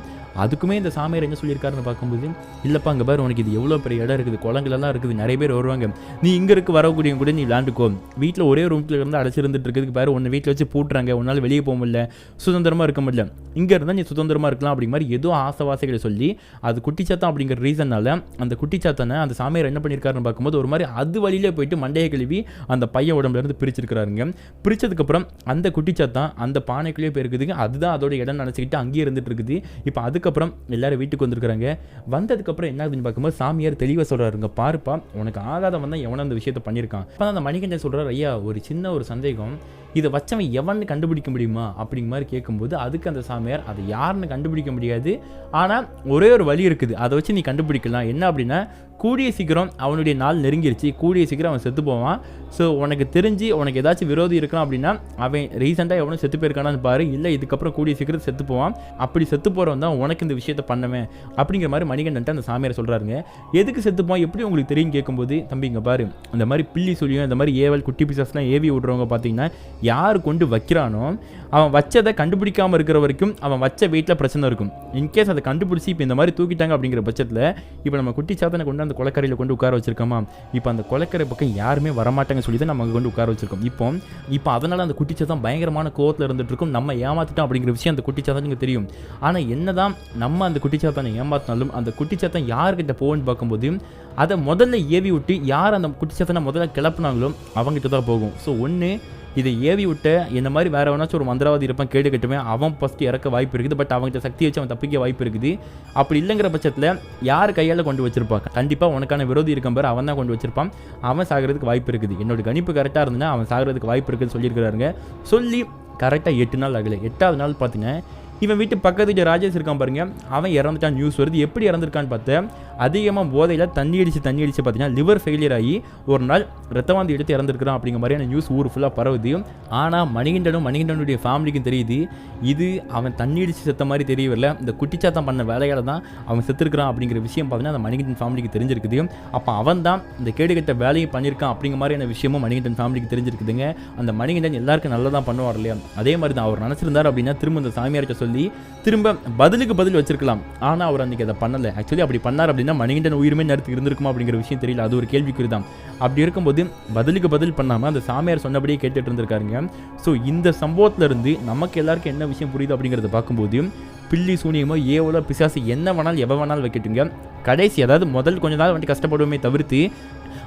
அதுக்குமே இந்த சாமியார் என்ன சொல்லியிருக்காருன்னு பார்க்கும்போது, இல்லைப்பா அங்கே பாரு உனக்கு இது எவ்வளோ பெரிய இடம் இருக்குது, குளங்களெல்லாம் இருக்குது, நிறைய பேர் வருவாங்க, நீ இங்கே இருக்க வரக்கூடிய கூட நீ விளாண்டுக்கோ, வீட்டில் ஒரே ரூம்ல இருந்து அடைச்சிருந்துட்டு இருக்கிறதுக்கு பாரு ஒன்று வீட்டில் வச்சு பூட்டுறாங்க, உன்னால் வெளியே போக முடியல, சுதந்திரமாக இருக்க முடியல, இங்கே இருந்தால் நீ சுதந்திரமாக இருக்கலாம் அப்படிங்கிற மாதிரி ஏதோ ஆசைவாசைகளை சொல்லி அது குட்டிச்சாத்தான் அப்படிங்கிற ரீசனால் அந்த குட்டிச்சாத்தானை அந்த சாமியார் என்ன பண்ணியிருக்காருன்னு பார்க்கும்போது ஒரு மாதிரி அது வழியிலே போயிட்டு மண்டையை கழுவி அந்த பையன் உடம்புலேருந்து பிரிச்சிருக்கிறாருங்க. பிரிச்சதுக்கப்புறம் அந்த குட்டிச்சாத்தான் அந்த பானைக்குள்ளேயே போயிருக்குதுங்க. அதுதான் அதோட இடம் நினச்சிக்கிட்டு அங்கேயே இருந்துட்டு இருக்குது. இப்போ அதுக்கப்புறம் எல்லாரும் வீட்டுக்கு வந்துருக்குறாங்க. வந்ததுக்கப்புறம் என்ன ஆகுதுன்னு பார்க்கும்போது சாமியார் தெளிவாக சொல்கிறாருங்க, பாருப்பா உனக்கு ஆகாதவன் தான் எவனோ அந்த விஷயத்தை பண்ணியிருக்கான். இப்போ அந்த மணிகண்டன் சொல்கிறார், ஐயா ஒரு சின்ன ஒரு சந்தேகம், இதை வச்சவன் எவன்னு கண்டுபிடிக்க முடியுமா அப்படிங்கிற மாதிரி கேட்கும்போது அதுக்கு அந்த சாமியார் அதை யாருன்னு கண்டுபிடிக்க முடியாது, ஆனால் ஒரே ஒரு வழி இருக்குது, அதை வச்சு நீ கண்டுபிடிக்கலாம். என்ன அப்படின்னா, கூடிய சீக்கிரம் அவனுடைய நாள் நெருங்கிருச்சு, கூடிய சீக்கிரம் அவன் செத்து போவான். ஸோ உனக்கு தெரிஞ்சு உனக்கு ஏதாச்சும் விரோதி இருக்கான் அப்படின்னா அவன் ரீசெண்டாக எவனும் செத்து போயிருக்கானான்னு பாரு, இல்லை இதுக்கப்புறம் கூடிய சீக்கிரம் செத்து போவான், அப்படி செத்து போகிறவன் தான் உனக்கு இந்த விஷயத்தை பண்ணுவேன் அப்படிங்கிற மாதிரி மணிகண்டன் அந்த சாமியார் சொல்கிறாருங்க. எதுக்கு செத்துப்பான் எப்படி உங்களுக்கு தெரியும் கேட்கும்போது, தம்பி இங்கே பாரு இந்த மாதிரி பில்லி சொல்லியும் இந்த மாதிரி ஏவல் குட்டி பிசாஸ்லாம் ஏவி விட்றவங்க பார்த்தீங்கன்னா யார் கொண்டு வைக்கிறானோ அவன் வச்சதை கண்டுபிடிக்காமல் இருக்கிற வரைக்கும் அவன் வச்ச வீட்டில் பிரச்சனை இருக்கும். இன்கேஸ் அதை கண்டுபிடிச்சி இப்போ இந்த மாதிரி தூக்கிட்டாங்க அப்படிங்கிற பட்சத்தில் இப்போ நம்ம குட்டி சாத்தனை கொண்டு அந்த கொலைக்கரையில் கொண்டு உட்கார வச்சிருக்கோமா, இப்போ அந்த கொலைக்கரை பக்கம் யாருமே வரமாட்டாங்க சொல்லி தான் நம்ம அங்கே கொண்டு உட்கார வச்சிருக்கோம். இப்போ அதனால் அந்த குட்டிச்சாத்தான் பயங்கரமான கோவத்தில் இருந்துட்டு இருக்கும், நம்ம ஏமாத்திட்டோம் அப்படிங்கிற விஷயம் அந்த குட்டிச்சாத்தானுக்கு தெரியும். ஆனால் என்னதான் நம்ம அந்த குட்டிச்சாத்தானை ஏமாத்தினாலும் அந்த குட்டிச்சாத்தான் யார்கிட்ட போகும்னு பார்க்கும்போது அதை முதல்ல ஏவி விட்டு யார் அந்த குட்டிச்சாத்தானை முதல்ல கிளப்புனாங்களோ அவங்ககிட்ட தான் போகும். ஸோ ஒன்று இதை ஏவி விட்ட இந்த மாதிரி வேறு எவனாச்சும் ஒரு மந்திரவாதி இருப்பான் கேடு கட்டுவேன், அவன் ஃபஸ்ட்டு இறக்க வாய்ப்பு இருக்குது. பட் அவங்ககிட்ட சக்தி வச்சு அவன் தப்பிக்க வாய்ப்பு இருக்குது. அப்படி இல்லைங்கிற பட்சத்தில் யார் கையால் கொண்டு வச்சிருப்பாங்க, கண்டிப்பாக உனக்கான விரோதி இருக்கும் பாரு அவன் தான் கொண்டு வச்சிருப்பான், அவன் சாகிறதுக்கு வாய்ப்பு இருக்குது. என்னோட கணிப்பு கரெக்டாக இருந்ததுன்னா அவன் சாகிறதுக்கு வாய்ப்பு இருக்குதுன்னு சொல்லியிருக்கிறாருங்க. சொல்லி கரெக்டாக 8 நாள் ஆகலை. 8வது நாள் பார்த்தீங்கன்னா இவன் வீட்டு பக்கத்து ராஜேஷ் இருக்கான் பாருங்க, அவன் இறந்துட்டான் நியூஸ் வருது. எப்படி இறந்துருக்கான்னு பார்த்தா அதிகமாக போதையில் தண்ணி அடித்து பார்த்தீங்கன்னா லிவர் ஃபெயிலியர் ஆகி ஒரு நாள் ரத்தவாந்தி எடுத்து இறந்துருக்கிறான் அப்படிங்கிற மாதிரியான நியூஸ் ஊர் ஃபுல்லாக பரவுது. ஆனால் மணிகண்டனுடைய ஃபேமிலிக்கும் தெரியுது இது அவன் தண்ணி அடித்து செத்த மாதிரி தெரியவில்லை, இந்த குட்டிச்சாத்தான் பண்ண வேலையால் தான் அவன் செத்துருக்கிறான் அப்படிங்கிற விஷயம் பார்த்தீங்கன்னா அந்த மணிகண்டன் ஃபேமிலிக்கு தெரிஞ்சிருக்குது. அப்போ அவன் தான் இந்த கேடுகட்ட வேலையை பண்ணியிருக்கான் அப்படிங்கிற மாதிரியான விஷயமும் மணிகண்டன் ஃபேமிலிக்கு தெரிஞ்சிருக்குதுங்க. அந்த மணிகண்டன் எல்லாருக்கும் நல்லா தான் பண்ணுவார் இல்லையா, அதே மாதிரி தான் அவர் நினச்சிருந்தார் அப்படின்னா திரும்ப இந்த சாமியார்கிட்ட சொல்லி திரும்ப பதிலுக்கு பதில் வச்சிருக்கலாம். ஆனால் அவர் அன்றைக்கி அதை பண்ணலை. ஆக்சுவலி அப்படி பண்ணார் அப்படின்னா மணிகண்டன் உயிருமே நேரத்துக்கு இருந்திருக்குமா அப்படிங்கிற விஷயம் தெரியல, அது ஒரு கேள்விக்குறி தான். அப்படி இருக்கும்போது பதிலுக்கு பதில் பண்ணாமல் அந்த சாமியார் சொன்னபடியே கேட்டுட்டு இருந்திருக்காருங்க. ஸோ இந்த சம்பவத்திலிருந்து நமக்கு எல்லாருக்கும் என்ன விஷயம் புரியுது அப்படிங்கிறத பார்க்கும்போது பில்லி சூனியமோ ஏவலோ பிசாசு என்ன வேணாலும் எவ வேணாலும் வைக்கட்டுங்க, கடைசி அதாவது முதல் கொஞ்ச நாள் வந்துட்டு கஷ்டப்படுவோமே தவிர்த்து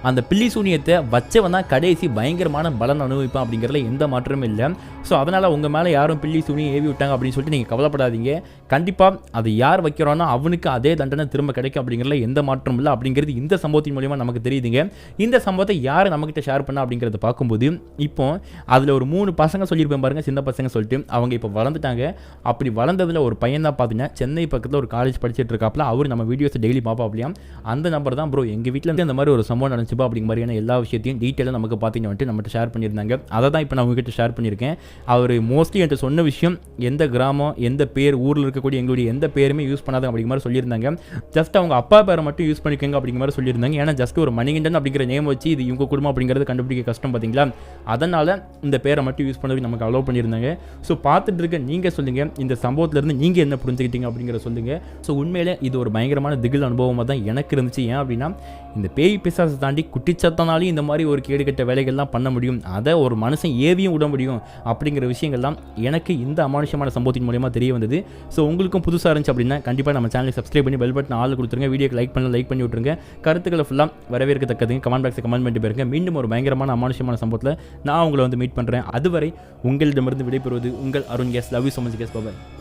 அந்த பில்லி சூனியத்தை வச்சவன் தான் கடைசி பயங்கரமான பலன் அனுபவிப்பான் அப்படிங்கிறதுல எந்த மாற்றமும் இல்லை. ஸோ அதனால் உங்கள் மேலே யாரும் பில்லி சூனியை ஏவி விட்டாங்க அப்படின்னு சொல்லிட்டு நீங்கள் கவலைப்படாதீங்க. கண்டிப்பாக அது யார் வைக்கிறானோ அவனுக்கு அதே தண்டனை திரும்ப கிடைக்கும் அப்படிங்கிறதுல எந்த மாற்றமும் இல்லை அப்படிங்கிறது இந்த சம்பவத்தின் மூலிமா நமக்கு தெரியுதுங்க. இந்த சம்பவத்தை யார் நம்மகிட்ட ஷேர் பண்ணா அப்படிங்கிறத பார்க்கும்போது இப்போ அதில் ஒரு 3 பசங்க சொல்லியிருப்பேன் பாருங்கள், சின்ன பசங்க சொல்லிட்டு அவங்க இப்போ வளர்ந்துட்டாங்க. அப்படி வளர்ந்ததில் ஒரு பையன் தான் பார்த்தீங்கன்னா சென்னை பக்கத்தில் ஒரு காலேஜ் படிச்சுட்டு இருக்காப்புல, அவர் நம்ம வீடியோஸை டெய்லி பார்ப்பாப்லையாம். அந்த நம்பர் தான் ப்ரோ எங்கள் வீட்டில் இந்த மாதிரி ஒரு சம்பவம் நடந்துச்சுப்பா அப்படிங்கிற மாதிரியான எல்லா விஷயத்தையும் டீட்டெயிலாக நமக்கு பார்த்தீங்கன்னா வந்துட்டு நம்மகிட்ட ஷேர் பண்ணியிருந்தாங்க. அதை தான் இப்போ நான் உங்ககிட்ட ஷேர் பண்ணியிருக்கேன். அவர் மோஸ்ட்லி என்கிட்ட சொன்ன விஷயம், எந்த கிராமம், எந்த பேர், ஊரில் இருக்கக்கூடிய எங்களுடைய எந்த பேருமே யூஸ் பண்ணாத அப்படிங்கிற மாதிரி சொல்லியிருந்தாங்க. ஜஸ்ட் அவங்க அப்பா பேரை மட்டும் யூஸ் பண்ணிக்கோங்க அப்படிங்கிற மாதிரி சொல்லியிருந்தாங்க. ஏன்னா ஜஸ்ட் ஒரு மணிகண்டன் அப்படிங்கிற நேம் வச்சு இது இவங்க குடும்பம் அப்படிங்கிறது கண்டுபிடிக்க கஷ்டம் பார்த்தீங்களா, அதனால் இந்த பேரை மட்டும் யூஸ் பண்ணதுக்கு நமக்கு அலோவ் பண்ணியிருந்தாங்க. ஸோ பார்த்துட்டு இருக்க நீங்கள் சொல்லுங்கள், இந்த சம்பவத்திலேருந்து நீங்கள் என்ன புரிஞ்சுக்கிட்டீங்க அப்படிங்கிற சொல்லுங்கள். ஸோ உண்மையிலே இது ஒரு பயங்கரமான திகில் அனுபவமாக தான் எனக்கு இருந்துச்சு. ஏன் அப்படின்னா, இந்த பேய் பிசாசை தாண்டி குட்டிச்சத்தனாலையும் இந்த மாதிரி ஒரு கேடுகட்ட வேலைகள்லாம் பண்ண முடியும், அதை ஒரு மனுஷன் ஏவியும் விட முடியும் அப்படிங்கிற விஷயங்கள்லாம் எனக்கு இந்த அமானுஷமான சம்பவத்தின் மூலமாக தெரிய வந்தது. ஸோ உங்களுக்கும் புதுசாக இருந்துச்சு அப்படின்னா கண்டிப்பாக நம்ம சேனலை சப்ஸ்கிரைப் பண்ணி பெல் பட்டன் ஆள் கொடுத்துருங்க. வீடியோக்கு லைக் பண்ணி விட்டுருங்க. கருத்துக்களை ஃபுல்லாக வரவேற்கத்தக்கதுங்க. கமெண்ட் பாக்ஸில் கமெண்ட் பண்ணிட்டு போயிருங்க. மீண்டும் ஒரு பயங்கரமான அமானுஷமான சம்பவத்தில் நான் உங்களை வந்து மீட் பண்ணுறேன். அதுவரை உங்களிடமிருந்து விடைபெறுவது உங்கள் Arun guys. Love you so much guys. Bye.